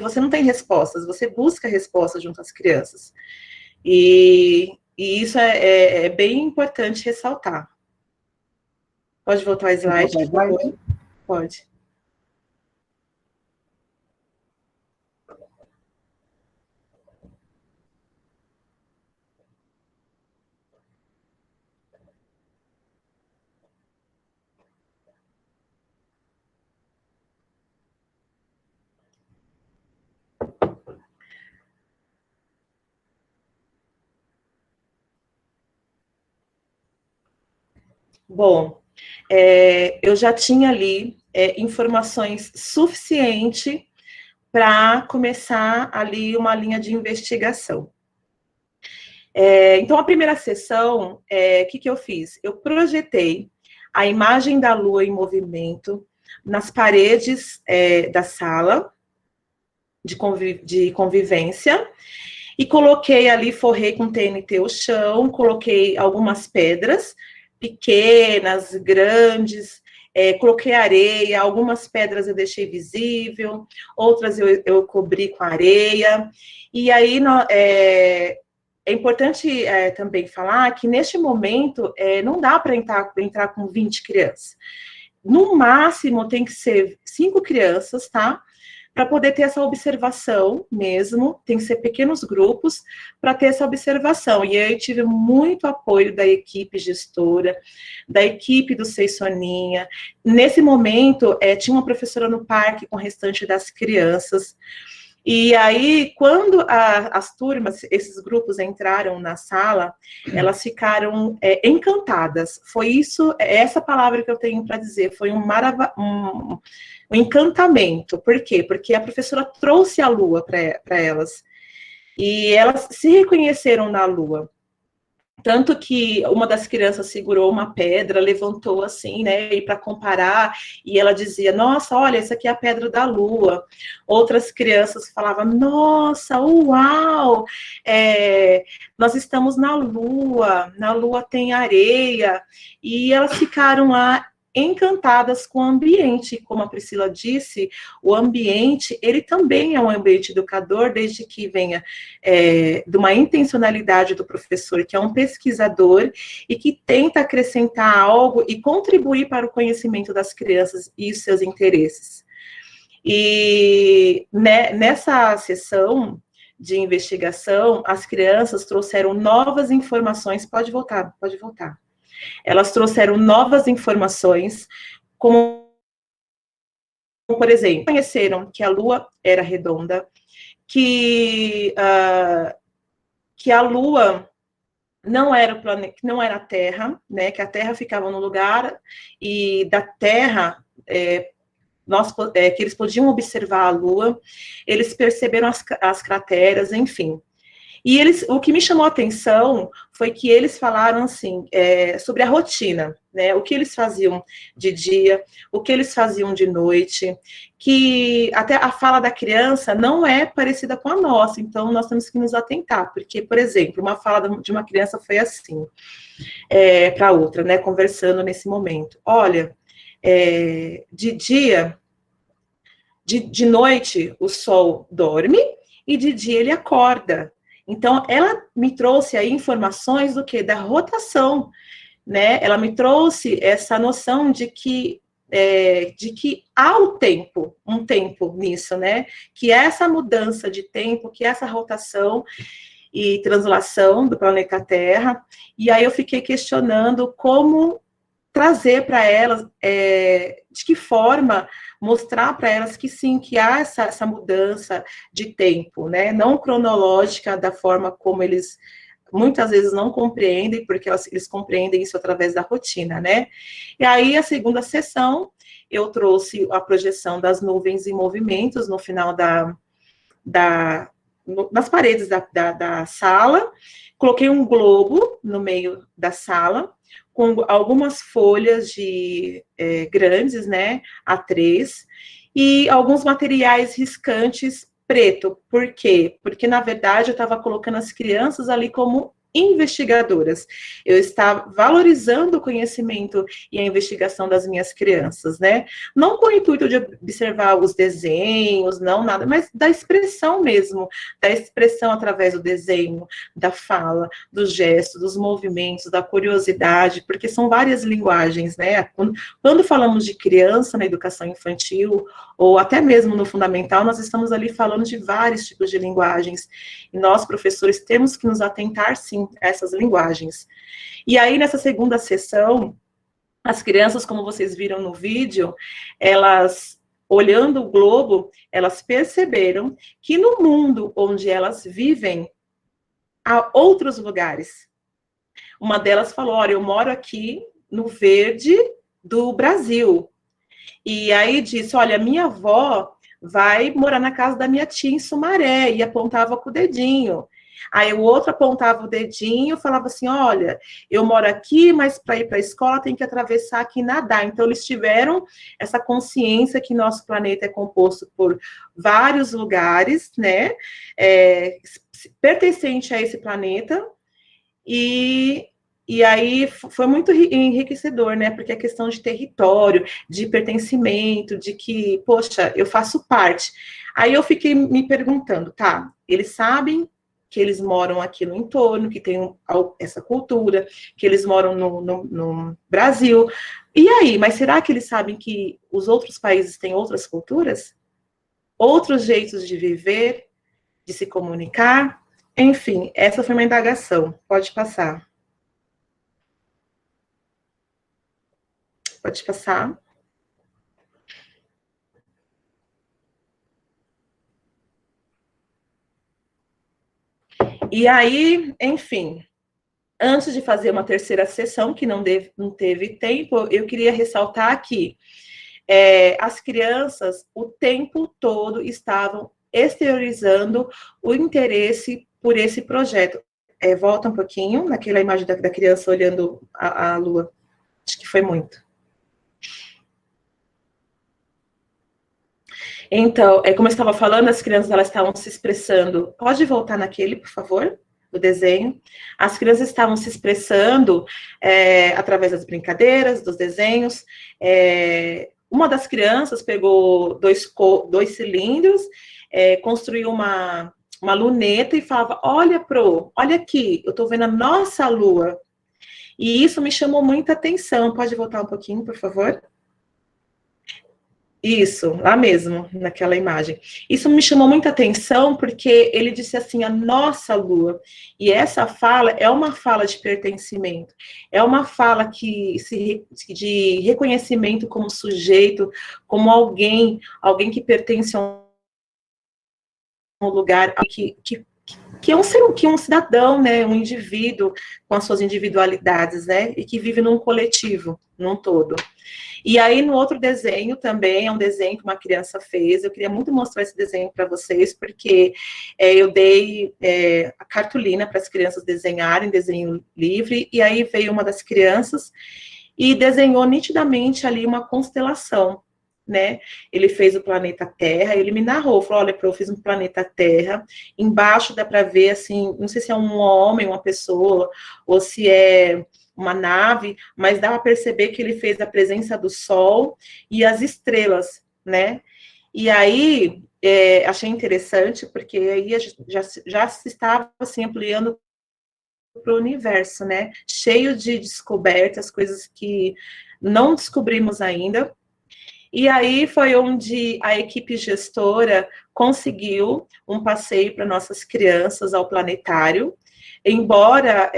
Você não tem respostas, você busca respostas junto às crianças. E isso é bem importante ressaltar. Pode voltar o slide, por favor? Pode. Bom, eu já tinha ali informações suficientes para começar ali uma linha de investigação. Então, a primeira sessão, o que eu fiz? Eu projetei a imagem da Lua em movimento nas paredes da sala de convivência e coloquei ali, forrei com TNT o chão, coloquei algumas pedras pequenas, grandes, coloquei areia, algumas pedras eu deixei visível, outras eu cobri com areia, e aí é importante também falar que neste momento não dá para entrar com 20 crianças. No máximo tem que ser 5 crianças, tá? Para poder ter essa observação mesmo, tem que ser pequenos grupos para ter essa observação. E aí eu tive muito apoio da equipe gestora, da equipe do Sei Soninha. Nesse momento, tinha uma professora no parque com o restante das crianças. E aí, quando as turmas, esses grupos entraram na sala, elas ficaram encantadas. Foi isso, essa palavra que eu tenho para dizer, foi um encantamento. Por quê? Porque a professora trouxe a Lua para elas. E elas se reconheceram na Lua. Tanto que uma das crianças segurou uma pedra, levantou assim, né, e para comparar, e ela dizia, nossa, olha, essa aqui é a pedra da Lua. Outras crianças falavam, nossa, uau, nós estamos na Lua tem areia, e elas ficaram lá encantadas com o ambiente, como a Priscila disse, o ambiente, ele também é um ambiente educador, desde que venha de uma intencionalidade do professor, que é um pesquisador, e que tenta acrescentar algo e contribuir para o conhecimento das crianças e os seus interesses. E nessa sessão de investigação, as crianças trouxeram novas informações, pode voltar. Elas trouxeram novas informações, como, por exemplo, conheceram que a Lua era redonda, que a Lua não era o planeta, não era a Terra, né? Que a Terra ficava no lugar e da Terra que eles podiam observar a Lua. Eles perceberam as crateras, enfim. E o que me chamou a atenção foi que eles falaram assim, sobre a rotina, né? O que eles faziam de dia, o que eles faziam de noite, que até a fala da criança não é parecida com a nossa, então nós temos que nos atentar, porque, por exemplo, uma fala de uma criança foi assim, para outra, né? Conversando nesse momento. Olha, de noite o sol dorme e de dia ele acorda. Então, ela me trouxe aí informações do quê? Da rotação, né? Ela me trouxe essa noção de que há um tempo nisso, né? Que é essa mudança de tempo, que é essa rotação e translação do planeta Terra. E aí eu fiquei questionando como trazer para elas, de que forma mostrar para elas que sim, que há essa mudança de tempo, né? Não cronológica da forma como eles muitas vezes não compreendem, porque eles compreendem isso através da rotina, né? E aí, a segunda sessão, eu trouxe a projeção das nuvens em movimentos no final nas paredes da sala, coloquei um globo no meio da sala, com algumas folhas grandes, né, A3, e alguns materiais riscantes preto. Por quê? Porque, na verdade, eu estava colocando as crianças ali como investigadoras. Eu estava valorizando o conhecimento e a investigação das minhas crianças, né? Não com o intuito de observar os desenhos, não nada, mas da expressão mesmo, da expressão através do desenho, da fala, dos gestos, dos movimentos, da curiosidade, porque são várias linguagens, né? Quando falamos de criança na educação infantil, ou até mesmo no fundamental, nós estamos ali falando de vários tipos de linguagens, e nós, professores, temos que nos atentar, sim, a essas linguagens. E aí, nessa segunda sessão, as crianças, como vocês viram no vídeo, elas, olhando o globo, elas perceberam que no mundo onde elas vivem, há outros lugares. Uma delas falou, olha, eu moro aqui no verde do Brasil. E aí disse, olha, minha avó vai morar na casa da minha tia em Sumaré, e apontava com o dedinho. Aí o outro apontava o dedinho, falava assim, olha, eu moro aqui, mas para ir para a escola tem que atravessar aqui e nadar. Então eles tiveram essa consciência que nosso planeta é composto por vários lugares, né, pertencente a esse planeta, e aí foi muito enriquecedor, né? Porque a questão de território, de pertencimento, de que, poxa, eu faço parte. Aí eu fiquei me perguntando, tá, eles sabem que eles moram aqui no entorno, que tem essa cultura, que eles moram no Brasil. E aí, mas será que eles sabem que os outros países têm outras culturas? Outros jeitos de viver, de se comunicar? Enfim, essa foi uma indagação. Pode passar. Pode passar. E aí, enfim, antes de fazer uma terceira sessão, que não teve tempo, eu queria ressaltar aqui, as crianças o tempo todo estavam exteriorizando o interesse por esse projeto. Volta um pouquinho, naquela imagem da criança olhando a lua. Acho que foi muito. Então, como eu estava falando, as crianças elas estavam se expressando. Pode voltar naquele, por favor, do desenho. As crianças estavam se expressando através das brincadeiras, dos desenhos. Uma das crianças pegou dois cilindros, construiu uma luneta e falava, olha, olha aqui, eu estou vendo a nossa lua. E isso me chamou muita atenção. Pode voltar um pouquinho, por favor? Isso, lá mesmo, naquela imagem. Isso me chamou muita atenção, porque ele disse assim, a nossa lua. E essa fala é uma fala de pertencimento, é uma fala de reconhecimento como sujeito, como alguém que pertence a um lugar, que é um cidadão, né, um indivíduo com as suas individualidades, né, e que vive num coletivo, num todo. E aí, no outro desenho também, é um desenho que uma criança fez, eu queria muito mostrar esse desenho para vocês, porque eu dei a cartolina para as crianças desenharem, desenho livre, e aí veio uma das crianças e desenhou nitidamente ali uma constelação, né? Ele fez o planeta Terra, ele me narrou, falou, olha, eu fiz um planeta Terra, embaixo dá para ver, assim, não sei se é um homem, uma pessoa, ou se é uma nave, mas dá para perceber que ele fez a presença do Sol e as estrelas, né? E aí, achei interessante, porque aí já se estava, assim, ampliando para o universo, né? Cheio de descobertas, coisas que não descobrimos ainda. E aí foi onde a equipe gestora conseguiu um passeio para nossas crianças ao planetário, embora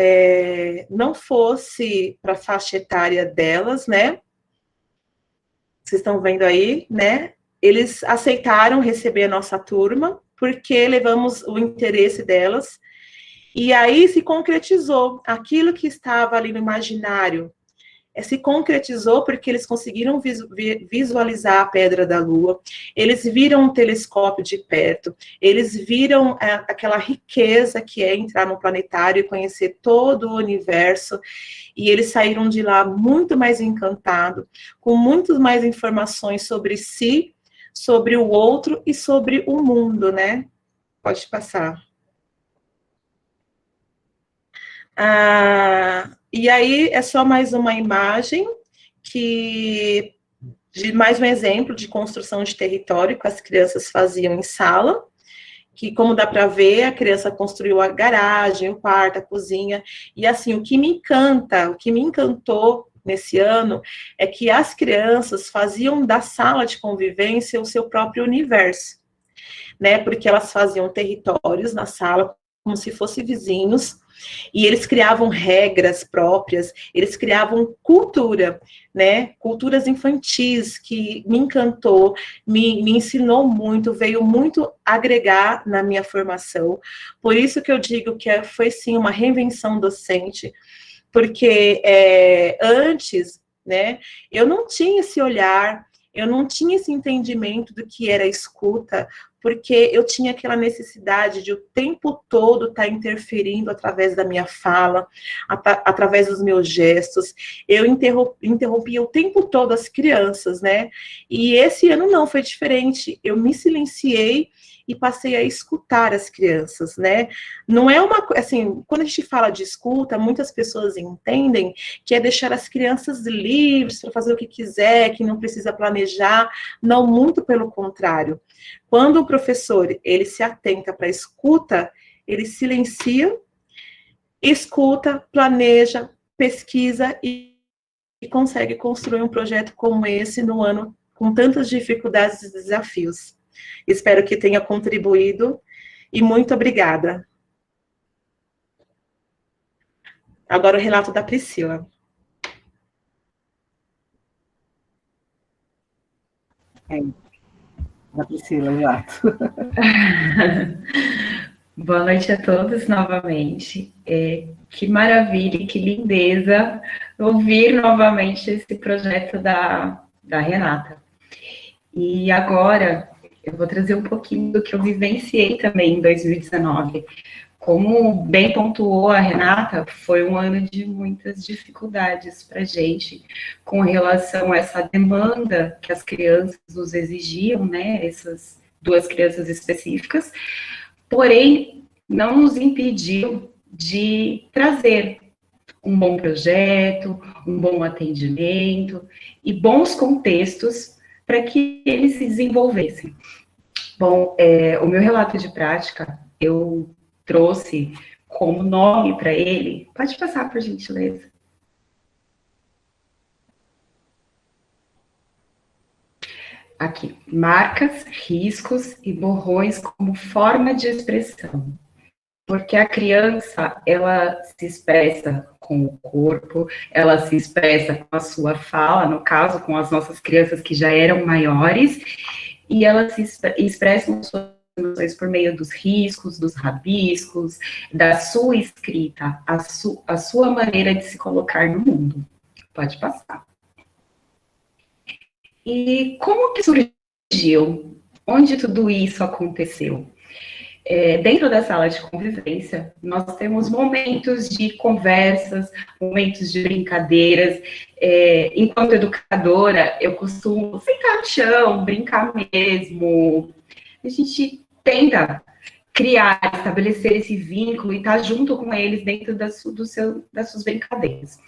não fosse para a faixa etária delas, né? Vocês estão vendo aí, né? Eles aceitaram receber a nossa turma, porque levamos o interesse delas. E aí se concretizou aquilo que estava ali no imaginário. Se concretizou porque eles conseguiram visualizar a Pedra da Lua, eles viram um telescópio de perto, eles viram aquela riqueza que é entrar no planetário e conhecer todo o universo, e eles saíram de lá muito mais encantados, com muito mais informações sobre si, sobre o outro e sobre o mundo, né? Pode passar. E aí é só mais uma imagem de mais um exemplo de construção de território que as crianças faziam em sala, que, como dá para ver, a criança construiu a garagem, o quarto, a cozinha, e assim, o que me encantou nesse ano é que as crianças faziam da sala de convivência o seu próprio universo, né, porque elas faziam territórios na sala, como se fossem vizinhos, e eles criavam regras próprias, eles criavam cultura, né, culturas infantis, que me encantou, me ensinou muito, veio muito agregar na minha formação. Por isso que eu digo que foi sim uma reinvenção docente, porque antes, né, eu não tinha esse olhar, eu não tinha esse entendimento do que era escuta, porque eu tinha aquela necessidade de o tempo todo estar interferindo através da minha fala, através dos meus gestos. Eu interrompia o tempo todo as crianças, né? E esse ano não, foi diferente. Eu me silenciei e passei a escutar as crianças, né? Não é uma coisa, assim, quando a gente fala de escuta, muitas pessoas entendem que é deixar as crianças livres para fazer o que quiser, que não precisa planejar. Não, muito pelo contrário. Quando o professor, ele se atenta para a escuta, ele silencia, escuta, planeja, pesquisa e consegue construir um projeto como esse no ano com tantas dificuldades e desafios. Espero que tenha contribuído e muito obrigada. Agora o relato da Priscila. Da Priscila, exato. Boa noite a todos novamente. Que maravilha, que lindeza ouvir novamente esse projeto da Renata. E agora eu vou trazer um pouquinho do que eu vivenciei também em 2019. Como bem pontuou a Renata, foi um ano de muitas dificuldades para a gente com relação a essa demanda que as crianças nos exigiam, né? Essas duas crianças específicas, porém, não nos impediu de trazer um bom projeto, um bom atendimento e bons contextos para que eles se desenvolvessem. Bom, o meu relato de prática, eu trouxe como nome para ele, pode passar, por gentileza. Aqui, marcas, riscos e borrões como forma de expressão. Porque a criança, ela se expressa com o corpo, ela se expressa com a sua fala, no caso, com as nossas crianças que já eram maiores, e elas se expressam suas emoções por meio dos riscos, dos rabiscos, da sua escrita, a sua maneira de se colocar no mundo. Pode passar. E como que surgiu? Onde tudo isso aconteceu? Dentro da sala de convivência, nós temos momentos de conversas, momentos de brincadeiras. Enquanto educadora, eu costumo sentar no chão, brincar mesmo. A gente tenta criar, estabelecer esse vínculo e estar junto com eles dentro das suas brincadeiras.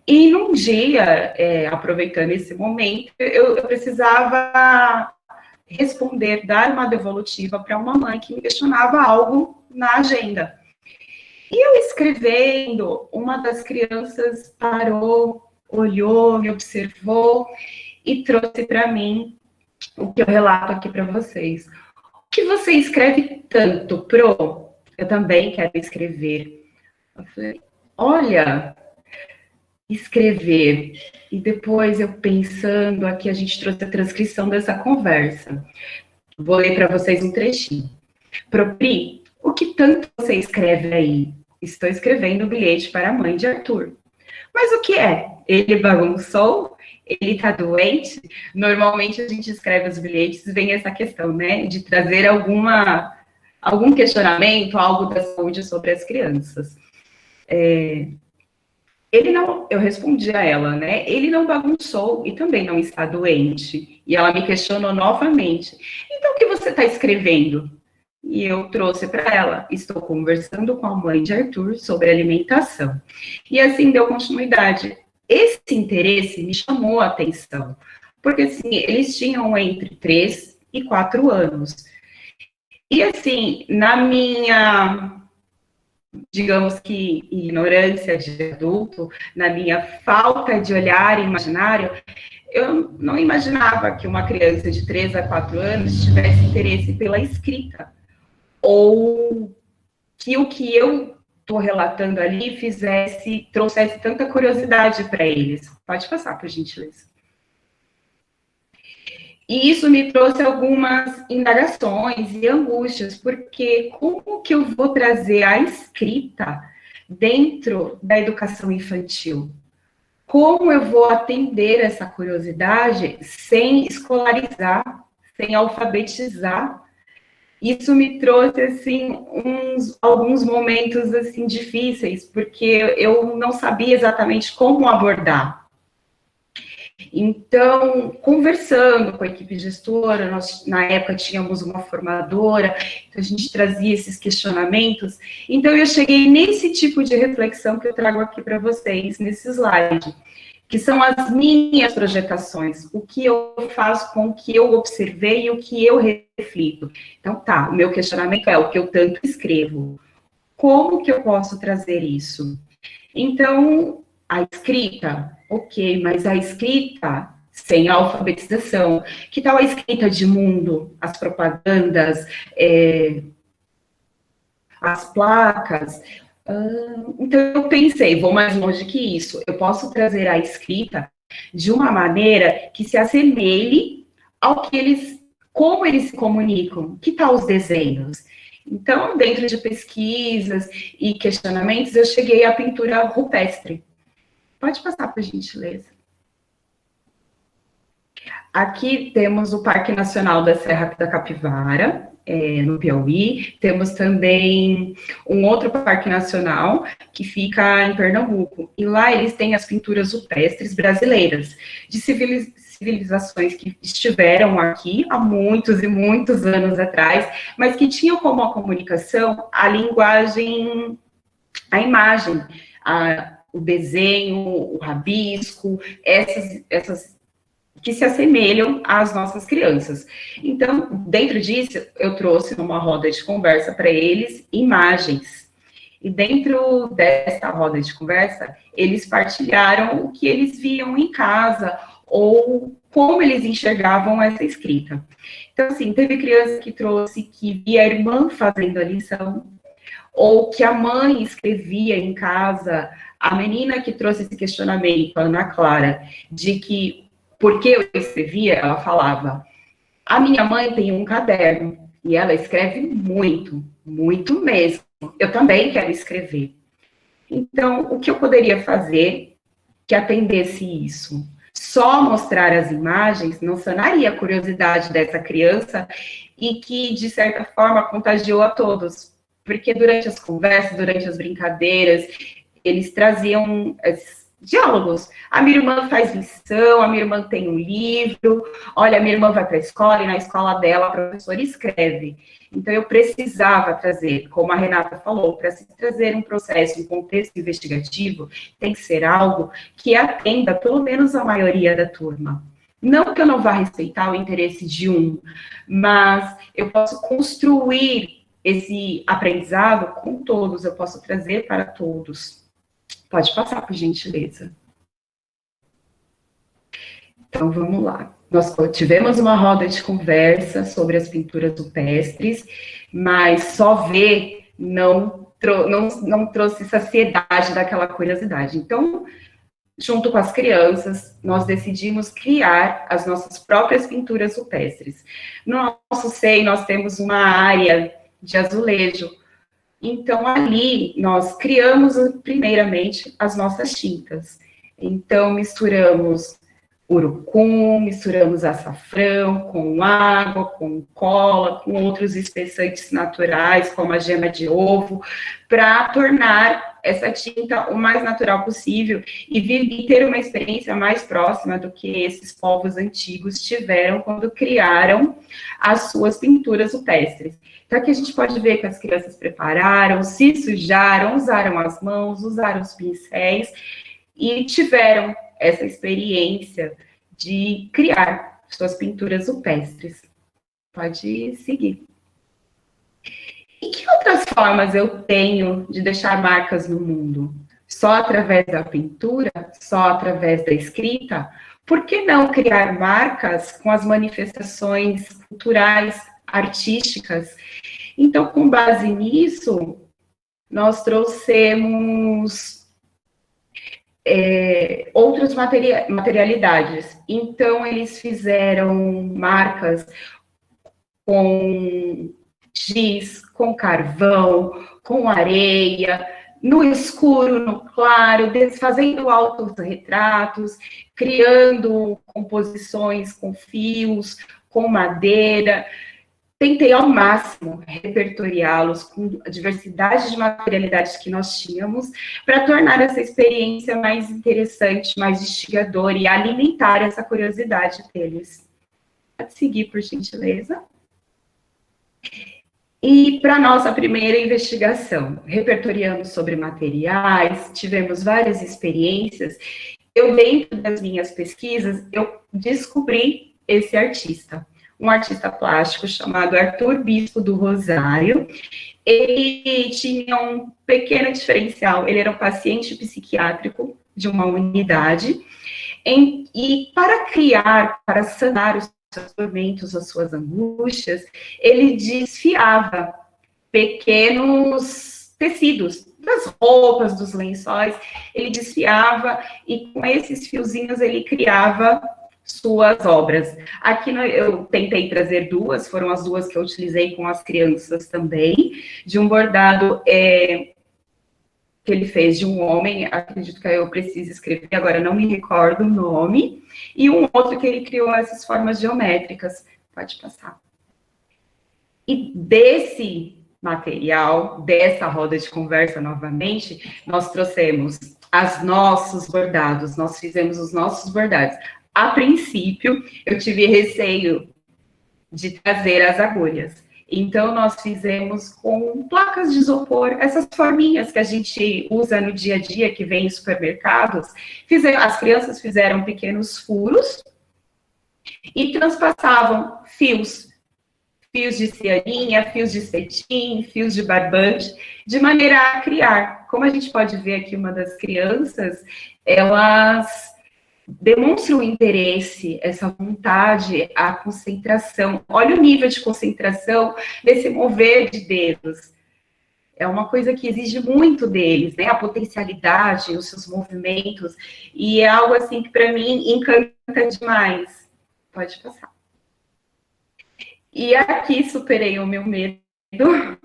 E num dia, aproveitando esse momento, eu precisava responder, dar uma devolutiva para uma mãe que me questionava algo na agenda. E eu escrevendo, uma das crianças parou, olhou, me observou e trouxe para mim o que eu relato aqui para vocês. O que você escreve tanto, Pro? Eu também quero escrever. Eu falei, olha, escrever. E depois eu pensando, aqui a gente trouxe a transcrição dessa conversa. Vou ler para vocês um trechinho. Pro Pri, o que tanto você escreve aí? Estou escrevendo um bilhete para a mãe de Arthur. Mas o que é? Ele bagunçou? Ele está doente? Normalmente a gente escreve os bilhetes, vem essa questão, né, de trazer algum questionamento, algo da saúde sobre as crianças. Ele não, eu respondi a ela, né, ele não bagunçou e também não está doente. E ela me questionou novamente. Então, o que você está escrevendo? E eu trouxe para ela, estou conversando com a mãe de Arthur sobre alimentação. E assim deu continuidade. Esse interesse me chamou a atenção, porque assim, eles tinham entre 3 e 4 anos. E assim, na minha, digamos que, ignorância de adulto, na minha falta de olhar imaginário, eu não imaginava que uma criança de 3 a 4 anos tivesse interesse pela escrita, ou que o que eu estou relatando ali trouxesse tanta curiosidade para eles. Pode passar, por gentileza. E isso me trouxe algumas indagações e angústias, porque como que eu vou trazer a escrita dentro da educação infantil? Como eu vou atender essa curiosidade sem escolarizar, sem alfabetizar? Isso me trouxe, assim, alguns momentos, assim, difíceis, porque eu não sabia exatamente como abordar. Então, conversando com a equipe gestora, nós, na época, tínhamos uma formadora, então a gente trazia esses questionamentos. Então, eu cheguei nesse tipo de reflexão que eu trago aqui para vocês, nesse slide, que são as minhas projetações, o que eu faço com o que eu observei e o que eu reflito. Então, tá, o meu questionamento é o que eu tanto escrevo. Como que eu posso trazer isso? Então, a escrita, ok, mas a escrita sem alfabetização, que tal a escrita de mundo, as propagandas, as placas? Então, eu pensei, vou mais longe que isso, eu posso trazer a escrita de uma maneira que se assemelhe ao que como eles se comunicam, que tal os desenhos? Então, dentro de pesquisas e questionamentos, eu cheguei à pintura rupestre. Pode passar, por gentileza. Aqui temos o Parque Nacional da Serra da Capivara, no Piauí. Temos também um outro parque nacional que fica em Pernambuco. E lá eles têm as pinturas rupestres brasileiras, de civilizações que estiveram aqui há muitos e muitos anos atrás, mas que tinham como a comunicação a linguagem, a imagem, o desenho, o rabisco, essas que se assemelham às nossas crianças. Então, dentro disso, eu trouxe numa roda de conversa para eles imagens. E dentro dessa roda de conversa, eles partilharam o que eles viam em casa ou como eles enxergavam essa escrita. Então, assim, teve criança que trouxe que via a irmã fazendo a lição, ou que a mãe escrevia em casa. A menina que trouxe esse questionamento, a Ana Clara, de que porque eu escrevia, ela falava, a minha mãe tem um caderno e ela escreve muito, muito mesmo. Eu também quero escrever. Então, o que eu poderia fazer que atendesse isso? Só mostrar as imagens não sanaria a curiosidade dessa criança e que, de certa forma, contagiou a todos. Porque durante as conversas, durante as brincadeiras, eles traziam diálogos. A minha irmã faz lição, a minha irmã tem um livro, olha, a minha irmã vai para a escola e na escola dela a professora escreve. Então, eu precisava trazer, como a Renata falou, para se trazer um processo, um contexto investigativo, tem que ser algo que atenda pelo menos a maioria da turma. Não que eu não vá respeitar o interesse de um, mas eu posso construir esse aprendizado com todos, eu posso trazer para todos. Pode passar, por gentileza. Então, vamos lá. Nós tivemos uma roda de conversa sobre as pinturas rupestres, mas só ver não trouxe saciedade daquela curiosidade. Então, junto com as crianças, nós decidimos criar as nossas próprias pinturas rupestres. No nosso SEI, nós temos uma área de azulejo, Então, ali, nós criamos, primeiramente, as nossas tintas. Então, misturamos urucum, misturamos açafrão com água, com cola, com outros espessantes naturais, como a gema de ovo, para tornar essa tinta o mais natural possível e ter uma experiência mais próxima do que esses povos antigos tiveram quando criaram as suas pinturas rupestres. Então, aqui a gente pode ver que as crianças prepararam, se sujaram, usaram as mãos, usaram os pincéis e tiveram essa experiência de criar suas pinturas rupestres. Pode seguir. E que outras formas eu tenho de deixar marcas no mundo? Só através da pintura? Só através da escrita? Por que não criar marcas com as manifestações culturais, artísticas? Então, com base nisso, nós trouxemos outras materialidades. Então, eles fizeram marcas com giz, com carvão, com areia, no escuro, no claro, fazendo autorretratos, criando composições com fios, com madeira. Tentei ao máximo repertoriá-los com a diversidade de materialidades que nós tínhamos, para tornar essa experiência mais interessante, mais instigadora e alimentar essa curiosidade deles. Pode seguir, por gentileza. E para a nossa primeira investigação, repertoriamos sobre materiais, tivemos várias experiências. Eu, dentro das minhas pesquisas, eu descobri esse artista. Um artista plástico chamado Arthur Bispo do Rosário. Ele tinha um pequeno diferencial, ele era um paciente psiquiátrico de uma unidade, e para criar, para sanar os seus tormentos, as suas angústias, ele desfiava pequenos tecidos, das roupas, dos lençóis, ele desfiava, e com esses fiozinhos ele criava suas obras. Aqui eu tentei trazer duas, foram as duas que eu utilizei com as crianças também, de um bordado que ele fez de um homem, acredito que eu preciso escrever, agora não me recordo o nome, e um outro que ele criou essas formas geométricas. Pode passar. E desse material, dessa roda de conversa novamente, nós trouxemos os nossos bordados, nós fizemos os nossos bordados. A princípio, eu tive receio de trazer as agulhas. Então, nós fizemos com placas de isopor, essas forminhas que a gente usa no dia a dia, que vem em supermercados. As crianças fizeram pequenos furos e transpassavam fios de cianinha, fios de cetim, fios de barbante, de maneira a criar. Como a gente pode ver aqui, uma das crianças, elas demonstra o interesse, essa vontade, a concentração. Olha o nível de concentração desse mover de dedos. É uma coisa que exige muito deles, né? A potencialidade, os seus movimentos. E é algo assim que, para mim, encanta demais. Pode passar. E aqui superei o meu medo.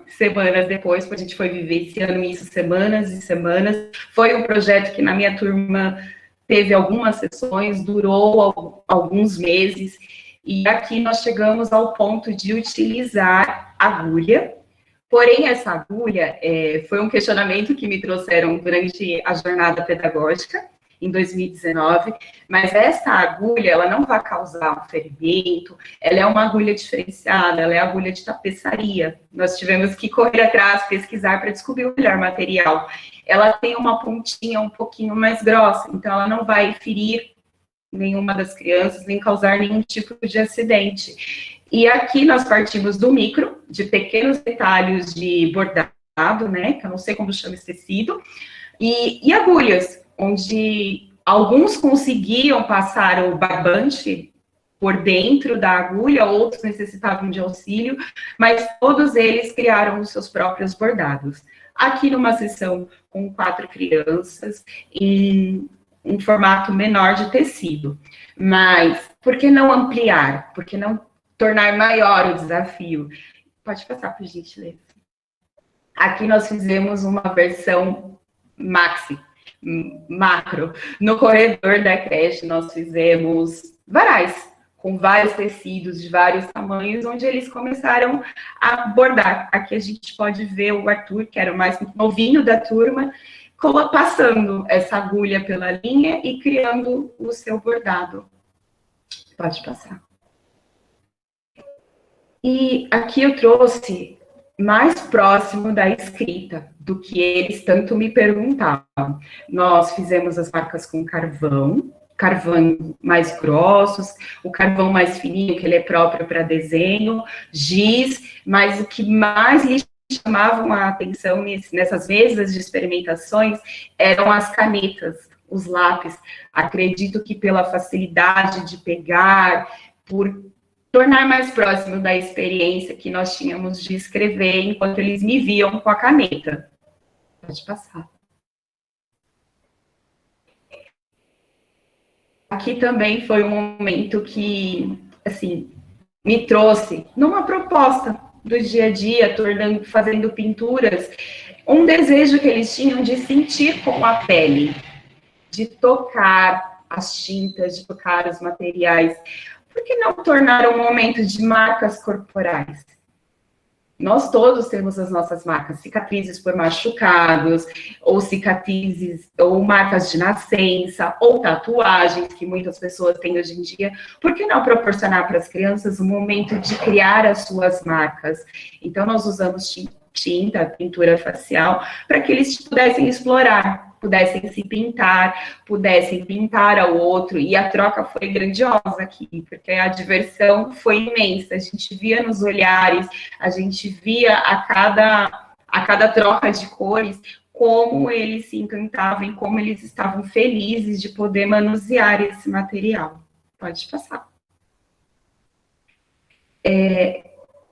Semanas depois, a gente foi vivenciando isso semanas e semanas. Foi um projeto que, na minha turma, teve algumas sessões, durou alguns meses, e aqui nós chegamos ao ponto de utilizar agulha. Porém, essa agulha foi um questionamento que me trouxeram durante a jornada pedagógica, em 2019, mas essa agulha, ela não vai causar um ferimento, ela é uma agulha diferenciada, ela é agulha de tapeçaria. Nós tivemos que correr atrás, pesquisar para descobrir o melhor material. Ela tem uma pontinha um pouquinho mais grossa, então ela não vai ferir nenhuma das crianças, nem causar nenhum tipo de acidente. E aqui nós partimos do micro, de pequenos detalhes de bordado, né, que eu não sei como chama esse tecido, e agulhas, onde alguns conseguiam passar o barbante por dentro da agulha, outros necessitavam de auxílio, mas todos eles criaram os seus próprios bordados. Aqui numa sessão com 4 crianças, em um formato menor de tecido. Mas, por que não ampliar? Por que não tornar maior o desafio? Pode passar, por gentileza. Aqui nós fizemos uma versão macro. No corredor da creche, nós fizemos varais, com vários tecidos de vários tamanhos, onde eles começaram a bordar. Aqui a gente pode ver o Arthur, que era o mais novinho da turma, passando essa agulha pela linha e criando o seu bordado. Pode passar. E aqui eu trouxe mais próximo da escrita, do que eles tanto me perguntavam. Nós fizemos as marcas com carvão mais grossos, o carvão mais fininho, que ele é próprio para desenho, giz, mas o que mais lhe chamavam a atenção nessas mesas de experimentações eram as canetas, os lápis. Acredito que pela facilidade de pegar, por tornar mais próximo da experiência que nós tínhamos de escrever enquanto eles me viam com a caneta. Pode passar. Aqui também foi um momento que, assim, me trouxe numa proposta do dia a dia, fazendo pinturas, um desejo que eles tinham de sentir com a pele, de tocar as tintas, de tocar os materiais. Por que não tornar um momento de marcas corporais? Nós todos temos as nossas marcas, cicatrizes por machucados, ou cicatrizes, ou marcas de nascença, ou tatuagens, que muitas pessoas têm hoje em dia. Por que não proporcionar para as crianças um momento de criar as suas marcas? Então, nós usamos tinta, pintura facial, para que eles pudessem explorar, pudessem se pintar, pudessem pintar ao outro, e a troca foi grandiosa aqui, porque a diversão foi imensa, a gente via nos olhares, a gente via a cada troca de cores, como eles se encantavam e como eles estavam felizes de poder manusear esse material. Pode passar.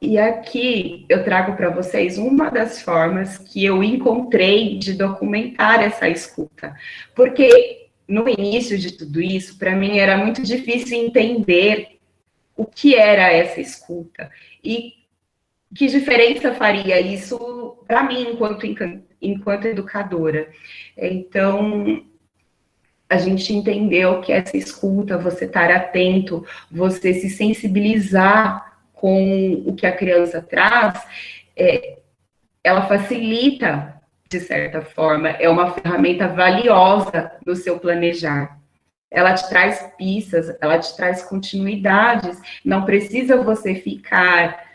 E aqui eu trago para vocês uma das formas que eu encontrei de documentar essa escuta. Porque no início de tudo isso, para mim era muito difícil entender o que era essa escuta e que diferença faria isso para mim enquanto educadora. Então, a gente entendeu que essa escuta, você estar atento, você se sensibilizar com o que a criança traz, ela facilita, de certa forma, é uma ferramenta valiosa no seu planejar. Ela te traz pistas, ela te traz continuidades, não precisa você ficar...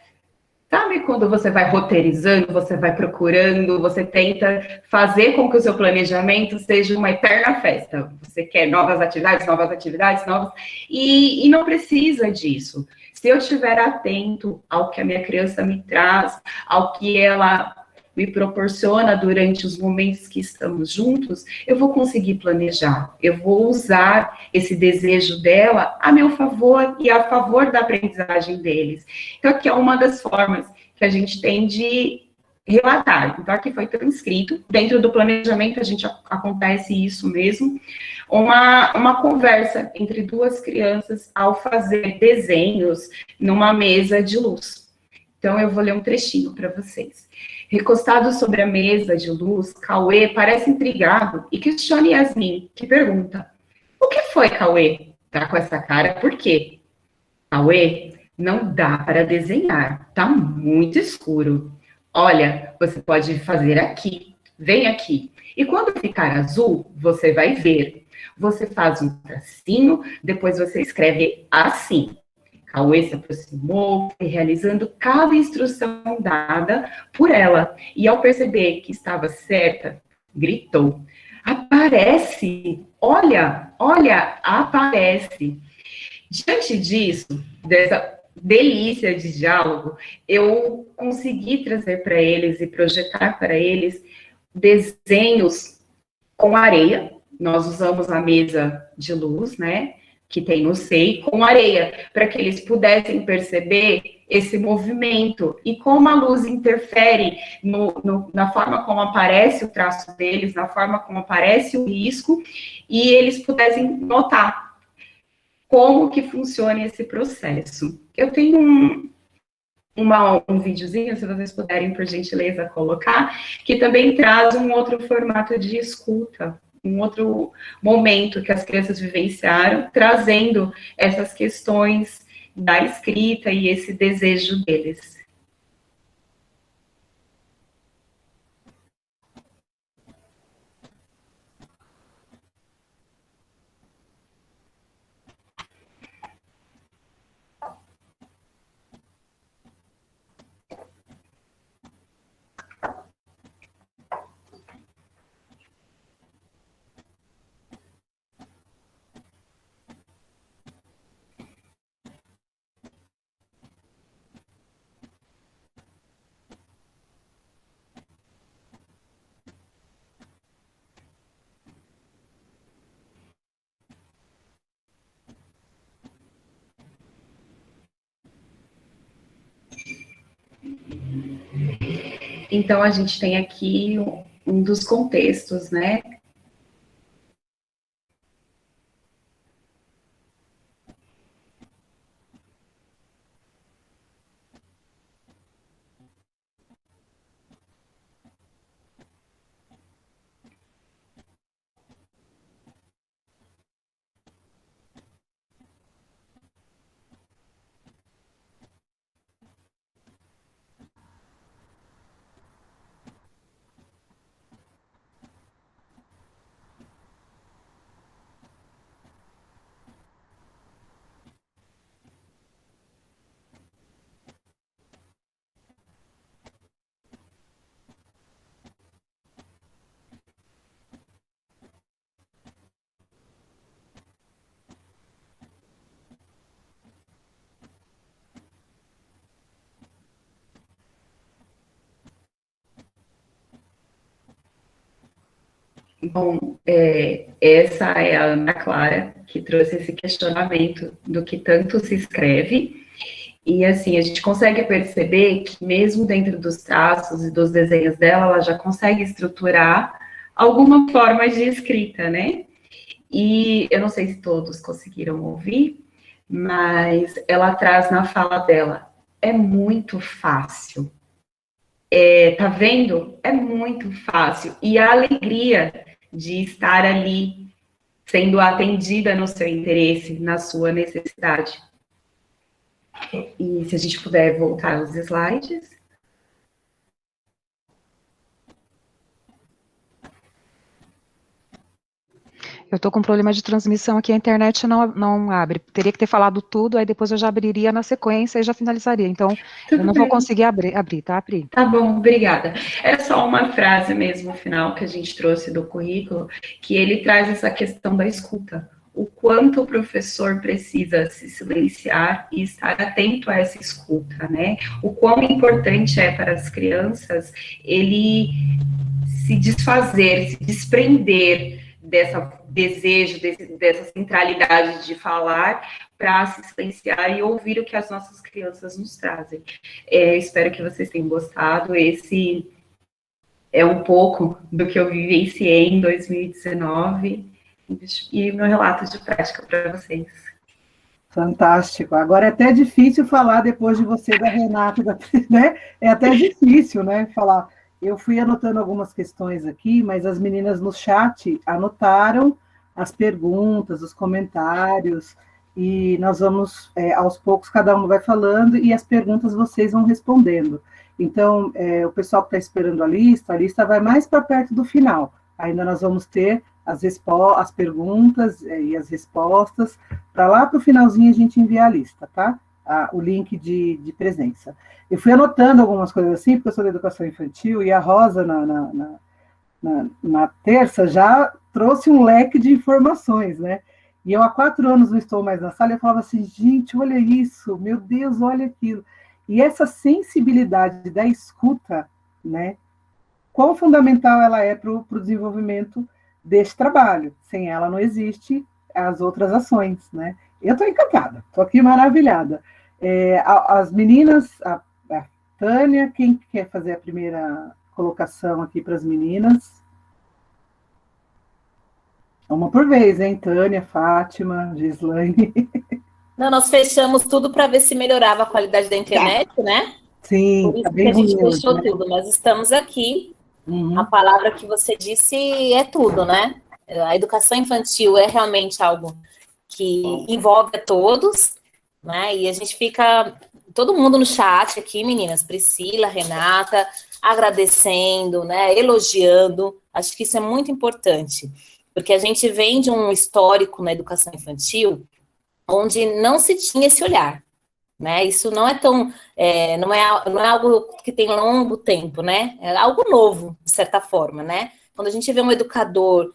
Sabe quando você vai roteirizando, você vai procurando, você tenta fazer com que o seu planejamento seja uma eterna festa. Você quer novas atividades, novas... E não precisa disso. Se eu estiver atento ao que a minha criança me traz, ao que ela me proporciona durante os momentos que estamos juntos, eu vou conseguir planejar. Eu vou usar esse desejo dela a meu favor e a favor da aprendizagem deles. Então, aqui é uma das formas que a gente tem de relatar. Então, aqui foi transcrito. Dentro do planejamento, a gente acontece isso mesmo. Uma conversa entre duas crianças ao fazer desenhos numa mesa de luz. Então, eu vou ler um trechinho para vocês. Recostado sobre a mesa de luz, Cauê parece intrigado e questiona Yasmin, que pergunta: o que foi, Cauê? Tá com essa cara por quê? Cauê, não dá para desenhar, tá muito escuro. Olha, você pode fazer aqui, vem aqui. E quando ficar azul, você vai ver. Você faz um tracinho, depois você escreve assim. Cauê se aproximou, realizando cada instrução dada por ela. E ao perceber que estava certa, gritou: aparece! Olha, olha, aparece! Diante disso, dessa delícia de diálogo, eu consegui trazer para eles e projetar para eles desenhos com areia. Nós usamos a mesa de luz, né? Que tem no SEI, com areia, para que eles pudessem perceber esse movimento e como a luz interfere na forma como aparece o traço deles, na forma como aparece o risco, e eles pudessem notar como que funciona esse processo. Eu tenho um videozinho, se vocês puderem, por gentileza, colocar, que também traz um outro formato de escuta, um outro momento que as crianças vivenciaram, trazendo essas questões da escrita e esse desejo deles. Então, a gente tem aqui um dos contextos, né? Bom, essa é a Ana Clara, que trouxe esse questionamento do que tanto se escreve, e assim, a gente consegue perceber que mesmo dentro dos traços e dos desenhos dela, ela já consegue estruturar alguma forma de escrita, né? E eu não sei se todos conseguiram ouvir, mas ela traz na fala dela, é muito fácil. Tá vendo? É muito fácil. E a alegria de estar ali, sendo atendida no seu interesse, na sua necessidade. E se a gente puder voltar aos slides. Eu estou com um problema de transmissão aqui, a internet não abre. Teria que ter falado tudo, aí depois eu já abriria na sequência e já finalizaria. Então, Tudo eu não bem. vou conseguir abrir, tá, Pri? Tá bom, obrigada. Era só uma frase mesmo final que a gente trouxe do currículo, que ele traz essa questão da escuta. O quanto o professor precisa se silenciar e estar atento a essa escuta, né? O quão importante é para as crianças ele se desfazer, se desprender desse desejo, dessa centralidade de falar, para se silenciar e ouvir o que as nossas crianças nos trazem. Espero que vocês tenham gostado. Esse é um pouco do que eu vivenciei em 2019 e meu relato de prática para vocês. Fantástico. Agora é até difícil falar depois de você, da Renata, né? É até difícil, né, falar. Eu fui anotando algumas questões aqui, mas as meninas no chat anotaram as perguntas, os comentários, e nós vamos, aos poucos, cada um vai falando, e as perguntas vocês vão respondendo. Então, o pessoal que está esperando a lista vai mais para perto do final. Ainda nós vamos ter as perguntas e as respostas, para lá para o finalzinho a gente enviar a lista, tá? O link de presença. Eu fui anotando algumas coisas assim, porque eu sou da educação infantil, e a Rosa, na terça, já trouxe um leque de informações, né? E eu há 4 anos não estou mais na sala, e eu falava assim, gente, olha isso, meu Deus, olha aquilo. E essa sensibilidade da escuta, né? Quão fundamental ela é para o desenvolvimento desse trabalho. Sem ela não existe as outras ações, né? Eu estou encantada, estou aqui maravilhada. As meninas, a Tânia, quem quer fazer a primeira colocação aqui para as meninas? Uma por vez, hein? Tânia, Fátima, Gislaine. Não, nós fechamos tudo para ver se melhorava a qualidade da internet, né? Sim, Por tá isso que bem a gente ruim hoje, fechou né? tudo, mas estamos aqui. A Uhum. palavra que você disse é tudo, né? A educação infantil é realmente algo que envolve a todos, né? E a gente fica, todo mundo no chat aqui, meninas, Priscila, Renata, agradecendo, né? Elogiando. Acho que isso é muito importante, porque a gente vem de um histórico na educação infantil onde não se tinha esse olhar, né? Isso não é tão, não é algo que tem longo tempo, né? É algo novo, de certa forma, né? Quando a gente vê um educador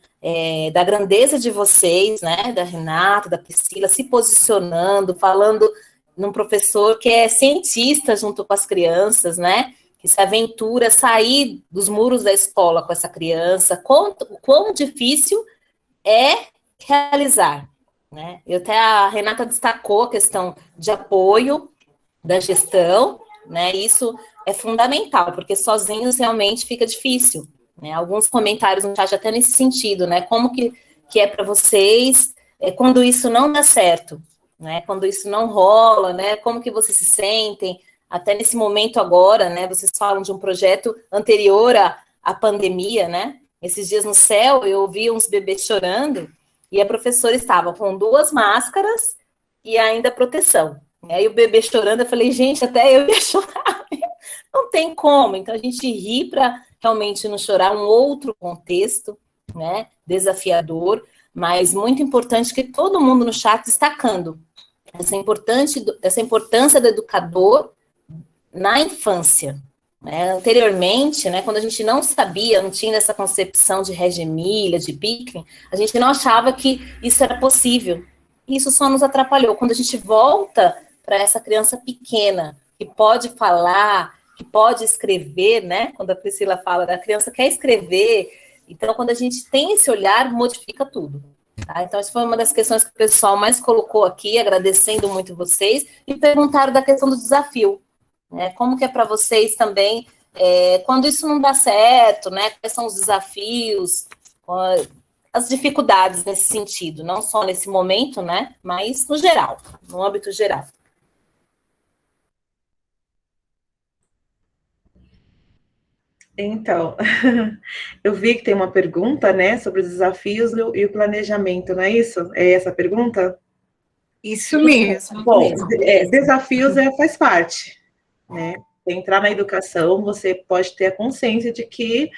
da grandeza de vocês, né? Da Renata, da Priscila, se posicionando, falando num professor que é cientista junto com as crianças, né? Que se aventura a sair dos muros da escola com essa criança, quão difícil é realizar, né? Eu até a Renata destacou a questão de apoio da gestão, né? Isso é fundamental, porque sozinhos realmente fica difícil, né? Alguns comentários no chat até nesse sentido, né? Como que é para vocês quando isso não dá certo, né? Quando isso não rola, né? Como que vocês se sentem? Até nesse momento agora, né? Vocês falam de um projeto anterior à pandemia, né? Esses dias no céu eu ouvi uns bebês chorando e a professora estava com 2 máscaras e ainda proteção. E aí o bebê chorando, eu falei, gente, até eu ia chorar. Não tem como. Então a gente ri para realmente não chorar, um outro contexto, né? Desafiador, mas muito importante que todo mundo no chat destacando essa importância do educador na infância. Né? Anteriormente, né, quando a gente não sabia, não tinha essa concepção de Reggio de Pickering, a gente não achava que isso era possível. E isso só nos atrapalhou. Quando a gente volta para essa criança pequena, que pode falar, que pode escrever, né? Quando a Priscila fala da criança quer escrever, então quando a gente tem esse olhar, modifica tudo. Tá? Então, essa foi uma das questões que o pessoal mais colocou aqui, agradecendo muito vocês, e perguntaram da questão do desafio. Né? Como que é para vocês também, quando isso não dá certo, né? Quais são os desafios, as dificuldades nesse sentido, não só nesse momento, né? Mas no geral, no âmbito geral. Então, eu vi que tem uma pergunta, né, sobre os desafios e o planejamento, não é isso? É essa a pergunta? Isso mesmo. Bom, desafios faz parte, né? Entrar na educação, você pode ter a consciência de que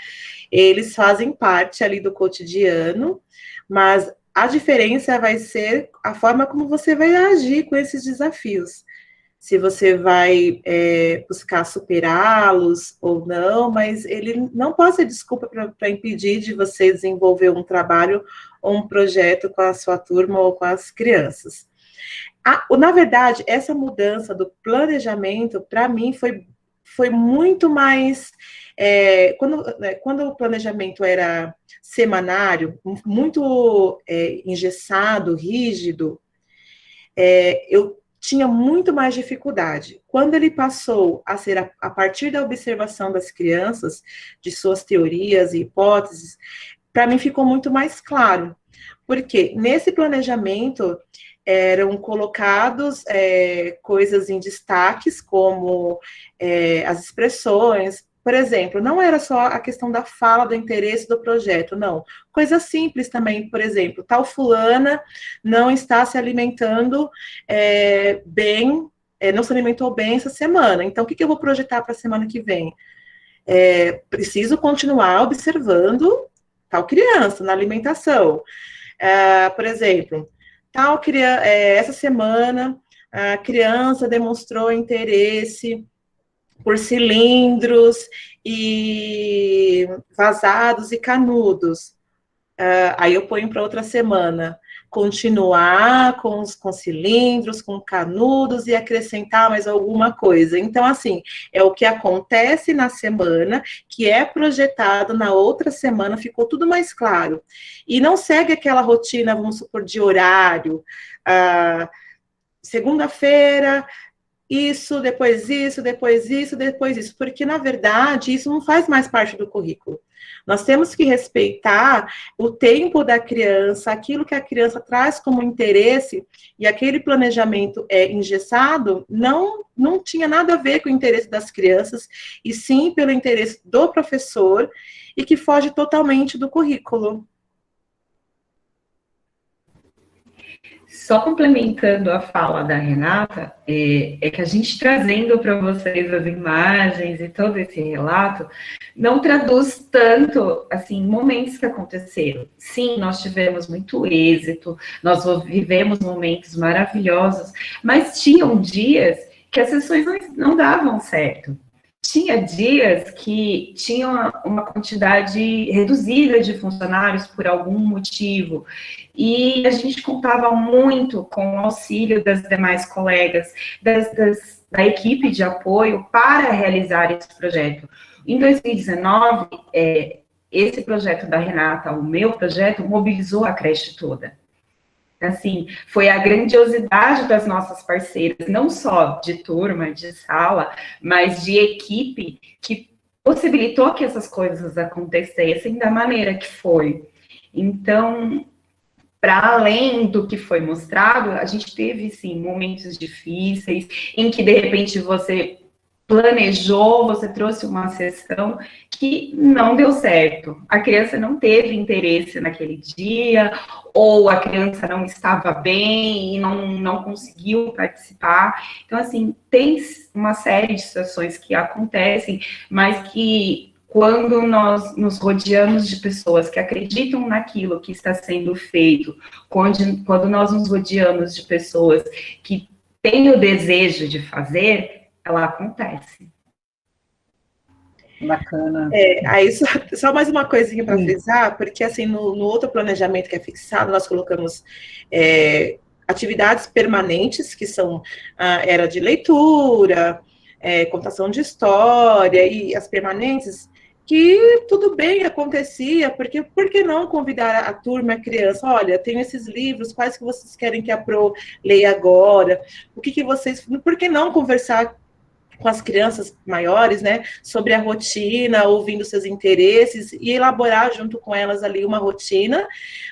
eles fazem parte ali do cotidiano, mas a diferença vai ser a forma como você vai agir com esses desafios. Se você vai buscar superá-los ou não, mas ele não pode ser desculpa para impedir de você desenvolver um trabalho ou um projeto com a sua turma ou com as crianças. Na verdade, essa mudança do planejamento, para mim, foi muito mais. Quando o planejamento era semanário, muito engessado, rígido, eu tinha muito mais dificuldade. Quando ele passou a ser a partir da observação das crianças, de suas teorias e hipóteses, para mim ficou muito mais claro. Porque nesse planejamento eram colocados coisas em destaques, como as expressões. Por exemplo, não era só a questão da fala, do interesse do projeto, não. Coisa simples também, por exemplo, tal fulana não está se alimentando bem, não se alimentou bem essa semana, então o que eu vou projetar para a semana que vem? Preciso continuar observando tal criança na alimentação. Por exemplo, tal criança, essa semana a criança demonstrou interesse por cilindros e vazados e canudos. Aí eu ponho para outra semana. Continuar com cilindros, com canudos e acrescentar mais alguma coisa. Então, assim, é o que acontece na semana, que é projetado na outra semana, ficou tudo mais claro. E não segue aquela rotina, vamos supor, de horário. Segunda-feira, isso, depois isso, depois isso, depois isso, porque, na verdade, isso não faz mais parte do currículo. Nós temos que respeitar o tempo da criança, aquilo que a criança traz como interesse, e aquele planejamento engessado não tinha nada a ver com o interesse das crianças, e sim pelo interesse do professor, e que foge totalmente do currículo. Só complementando a fala da Renata, é que a gente trazendo para vocês as imagens e todo esse relato, não traduz tanto, assim, momentos que aconteceram. Sim, nós tivemos muito êxito, nós vivemos momentos maravilhosos, mas tinham dias que as sessões não davam certo. Tinha dias que tinha uma quantidade reduzida de funcionários por algum motivo, e a gente contava muito com o auxílio das demais colegas, da equipe de apoio para realizar esse projeto. Em 2019, esse projeto da Renata, o meu projeto, mobilizou a creche toda. Assim, foi a grandiosidade das nossas parceiras, não só de turma, de sala, mas de equipe, que possibilitou que essas coisas acontecessem da maneira que foi. Então, para além do que foi mostrado, a gente teve, sim, momentos difíceis, em que, de repente, você planejou, você trouxe uma sessão que não deu certo. A criança não teve interesse naquele dia, ou a criança não estava bem e não conseguiu participar. Então, assim, tem uma série de situações que acontecem, mas que quando nós nos rodeamos de pessoas que acreditam naquilo que está sendo feito, quando nós nos rodeamos de pessoas que têm o desejo de fazer, ela acontece. Bacana. Aí só mais uma coisinha para frisar, porque assim, no outro planejamento que é fixado, nós colocamos atividades permanentes, que são era de leitura, contação de história, e as permanentes, que tudo bem, acontecia, porque por que não convidar a turma, a criança? Olha, tenho esses livros, quais que vocês querem que a Pro leia agora? Por que não conversar com as crianças maiores, né, sobre a rotina, ouvindo seus interesses, e elaborar junto com elas ali uma rotina,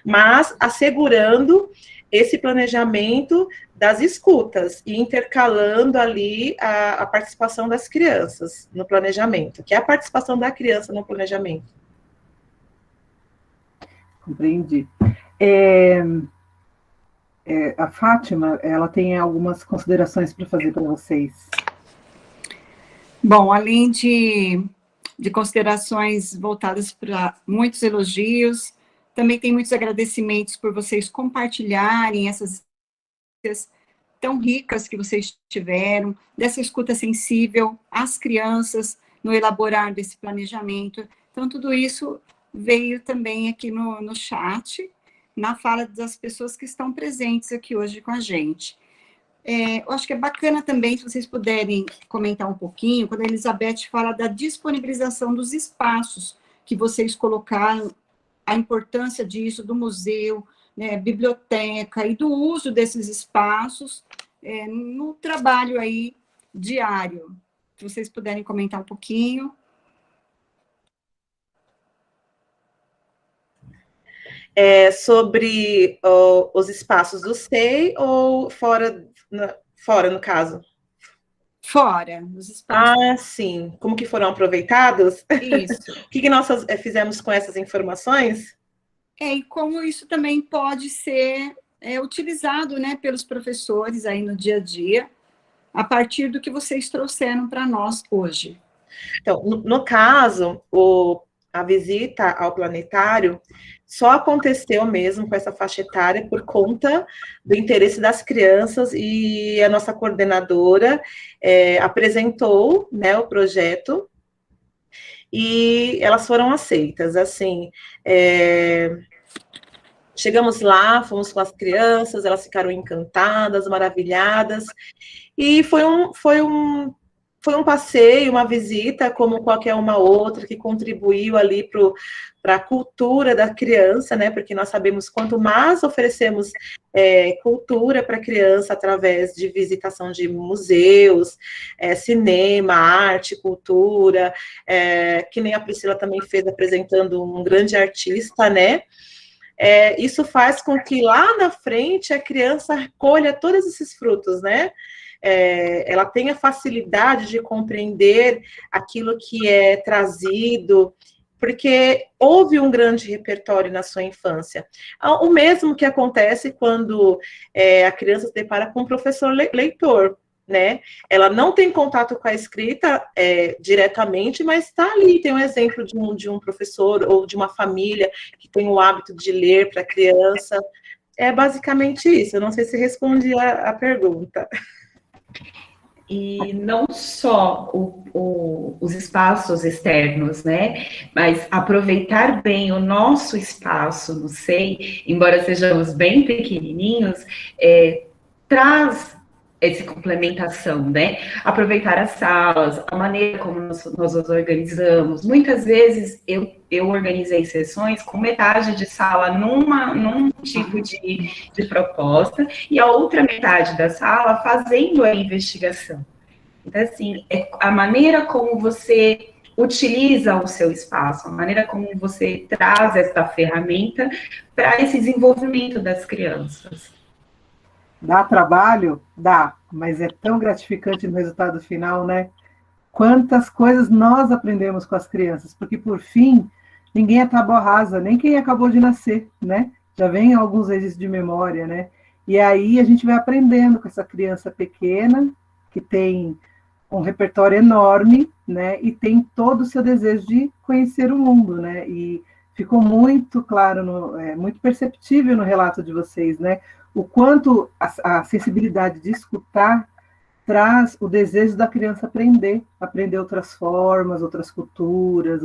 mas assegurando esse planejamento das escutas e intercalando ali a participação das crianças no planejamento, que é a participação da criança no planejamento. Compreendi. A Fátima, ela tem algumas considerações para fazer para vocês. Bom, além de considerações voltadas para muitos elogios, também tem muitos agradecimentos por vocês compartilharem essas experiências tão ricas que vocês tiveram, dessa escuta sensível às crianças, no elaborar desse planejamento. Então, tudo isso veio também aqui no chat, na fala das pessoas que estão presentes aqui hoje com a gente. Eu acho que é bacana também, se vocês puderem comentar um pouquinho, quando a Elizabeth fala da disponibilização dos espaços que vocês colocaram, a importância disso, do museu, né, biblioteca, e do uso desses espaços no trabalho aí diário. Se vocês puderem comentar um pouquinho. Sobre os espaços do SEI ou fora, no caso? Fora, nos espaços. Sim. Como que foram aproveitados? Isso. O que nós fizemos com essas informações? E como isso também pode ser utilizado, né, pelos professores aí no dia a dia, a partir do que vocês trouxeram para nós hoje. Então, no caso, a visita ao planetário só aconteceu mesmo com essa faixa etária por conta do interesse das crianças, e a nossa coordenadora apresentou, né, o projeto, e elas foram aceitas. Assim, chegamos lá, fomos com as crianças, elas ficaram encantadas, maravilhadas, e foi um foi um passeio, uma visita, como qualquer uma outra, que contribuiu ali para a cultura da criança, né? Porque nós sabemos quanto mais oferecemos cultura para a criança através de visitação de museus, cinema, arte, cultura, que nem a Priscila também fez apresentando um grande artista, né? Isso faz com que lá na frente a criança colha todos esses frutos, né? Ela tenha facilidade de compreender aquilo que é trazido, porque houve um grande repertório na sua infância. O mesmo que acontece quando a criança se depara com um professor leitor, né? Ela não tem contato com a escrita diretamente, mas está ali, tem um exemplo de um professor ou de uma família que tem o hábito de ler para a criança. É basicamente isso. Eu não sei se respondi a pergunta. E não só os espaços externos, né? Mas aproveitar bem o nosso espaço no SEI, embora sejamos bem pequenininhos, traz essa complementação, né? Aproveitar as salas, a maneira como nós nos organizamos. Muitas vezes eu organizei sessões com metade de sala num tipo de proposta e a outra metade da sala fazendo a investigação. Então, assim, a maneira como você utiliza o seu espaço, a maneira como você traz essa ferramenta para esse desenvolvimento das crianças. Dá trabalho? Dá, mas é tão gratificante no resultado final, né? Quantas coisas nós aprendemos com as crianças, porque, por fim, ninguém é tábua rasa, nem quem acabou de nascer, né? Já vem alguns registros de memória, né? E aí a gente vai aprendendo com essa criança pequena, que tem um repertório enorme, né? E tem todo o seu desejo de conhecer o mundo, né? E ficou muito claro, muito perceptível no relato de vocês, né? O quanto a sensibilidade de escutar traz o desejo da criança aprender outras formas, outras culturas,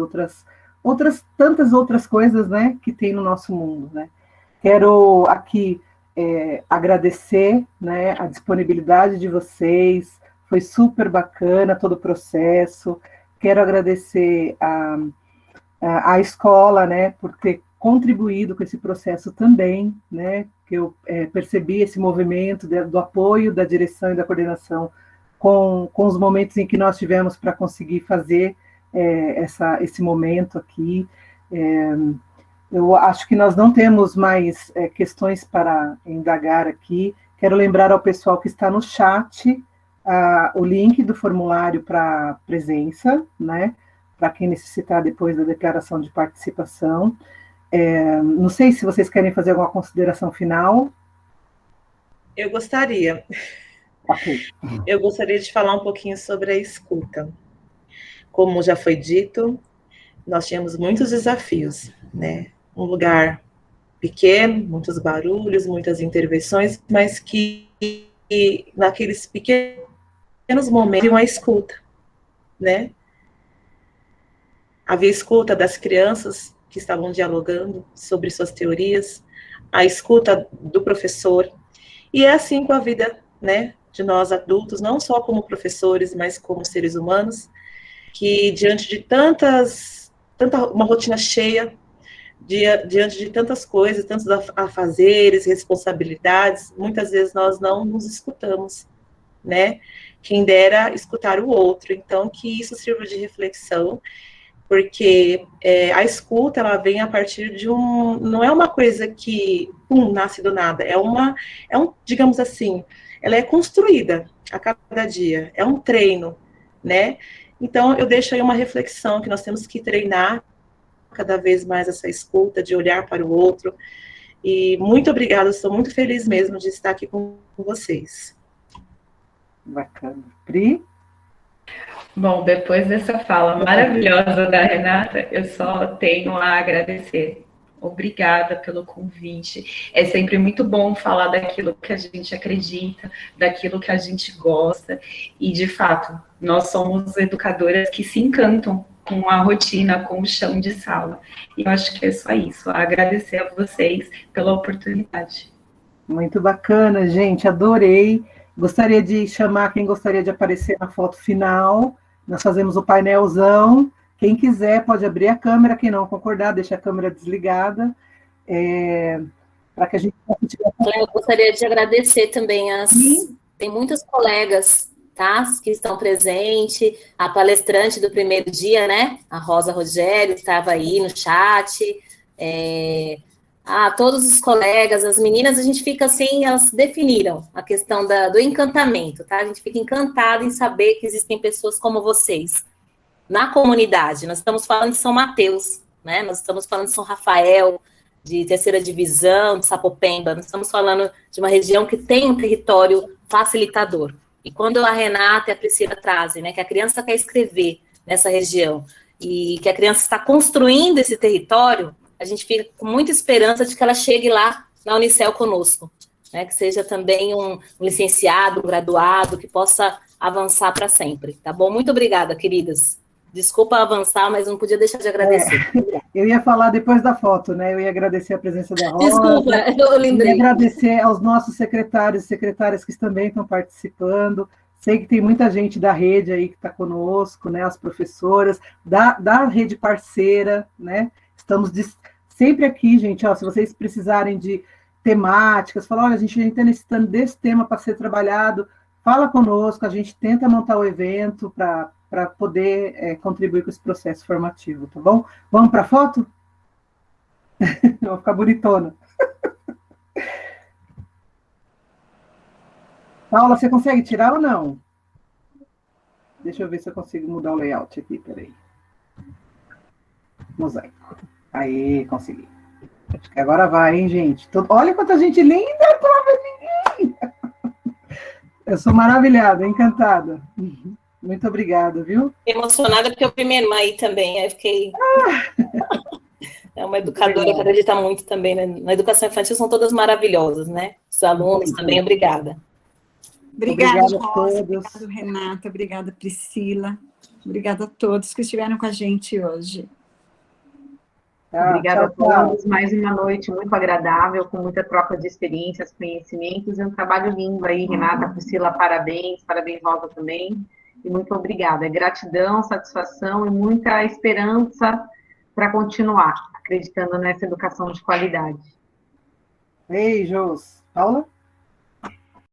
tantas outras coisas, né, que tem no nosso mundo, né. Quero aqui agradecer, né, a disponibilidade de vocês, foi super bacana todo o processo. Quero agradecer a escola, né, por ter contribuído com esse processo também, né, que eu percebi esse movimento do apoio da direção e da coordenação com os momentos em que nós tivemos para conseguir fazer esse momento aqui. Eu acho que nós não temos mais questões para indagar aqui. Quero lembrar ao pessoal que está no chat o link do formulário para presença, né, para quem necessitar depois da declaração de participação. Não sei se vocês querem fazer alguma consideração final. Eu gostaria. Okay. Eu gostaria de falar um pouquinho sobre a escuta. Como já foi dito, nós tínhamos muitos desafios, né? Um lugar pequeno, muitos barulhos, muitas intervenções, mas que naqueles pequenos momentos havia uma escuta, né? Havia escuta das crianças que estavam dialogando sobre suas teorias, a escuta do professor, e é assim com a vida, né, de nós adultos, não só como professores, mas como seres humanos, que diante de uma rotina cheia, diante de tantas coisas, tantos afazeres, responsabilidades, muitas vezes nós não nos escutamos, né, quem dera escutar o outro. Então, que isso sirva de reflexão, porque a escuta, ela vem a partir de não é uma coisa que, nasce do nada, digamos assim, ela é construída a cada dia, é um treino, né? Então, eu deixo aí uma reflexão, que nós temos que treinar cada vez mais essa escuta, de olhar para o outro, e muito obrigada, estou muito feliz mesmo de estar aqui com vocês. Bacana. Pri? Bom, depois dessa fala maravilhosa da Renata, eu só tenho a agradecer. Obrigada pelo convite. É sempre muito bom falar daquilo que a gente acredita, daquilo que a gente gosta. E, de fato, nós somos educadoras que se encantam com a rotina, com o chão de sala. E eu acho que é só isso. Agradecer a vocês pela oportunidade. Muito bacana, gente. Adorei. Gostaria de chamar quem gostaria de aparecer na foto final. Nós fazemos o painelzão. Quem quiser pode abrir a câmera, quem não concordar, deixa a câmera desligada. Para que a gente possa tirar... Eu gostaria de agradecer também tem muitos colegas, tá, que estão presentes, a palestrante do primeiro dia, né, a Rosa Rogério, estava aí no chat, todos os colegas, as meninas, a gente fica assim, elas definiram a questão do encantamento, tá, a gente fica encantado em saber que existem pessoas como vocês na comunidade. Nós estamos falando de São Mateus, né, nós estamos falando de São Rafael, de terceira divisão, de Sapopemba, nós estamos falando de uma região que tem um território facilitador. E quando a Renata e a Priscila trazem, né, que a criança quer escrever nessa região, e que a criança está construindo esse território, a gente fica com muita esperança de que ela chegue lá na Unicel conosco, né, que seja também um licenciado, um graduado, que possa avançar para sempre, tá bom? Muito obrigada, queridas. Desculpa avançar, mas não podia deixar de agradecer. Eu ia falar depois da foto, né? Eu ia agradecer a presença da Rosa. Desculpa, eu lembrei. Eu ia agradecer aos nossos secretários e secretárias que também estão participando. Sei que tem muita gente da rede aí que está conosco, né? As professoras, da rede parceira, né? Estamos sempre aqui, gente. Ó, se vocês precisarem de temáticas, falar, olha, a gente está necessitando desse tema para ser trabalhado, fala conosco, a gente tenta montar o evento para poder contribuir com esse processo formativo, tá bom? Vamos para a foto? Vou ficar bonitona. Paula, você consegue tirar ou não? Deixa eu ver se eu consigo mudar o layout aqui, peraí. Mosaico. Aí, consegui. Acho que agora vai, hein, gente? Olha quanta gente linda! Eu tô vendo ninguém! Eu sou maravilhada, encantada. Muito obrigada, viu? Emocionada porque eu fui minha irmã aí também, aí fiquei... É uma educadora que acredita muito também, né? Na educação infantil são todas maravilhosas, né? Os alunos também, obrigada. Obrigada, Rosa, a todos. obrigada, Renata, obrigada, Priscila. Obrigada a todos que estiveram com a gente hoje. Obrigada a todos. Mais uma noite muito agradável, com muita troca de experiências, conhecimentos, e um trabalho lindo aí, Renata, Priscila, parabéns, Rosa também. E muito obrigada. É gratidão, satisfação e muita esperança para continuar acreditando nessa educação de qualidade. Beijos. Paula?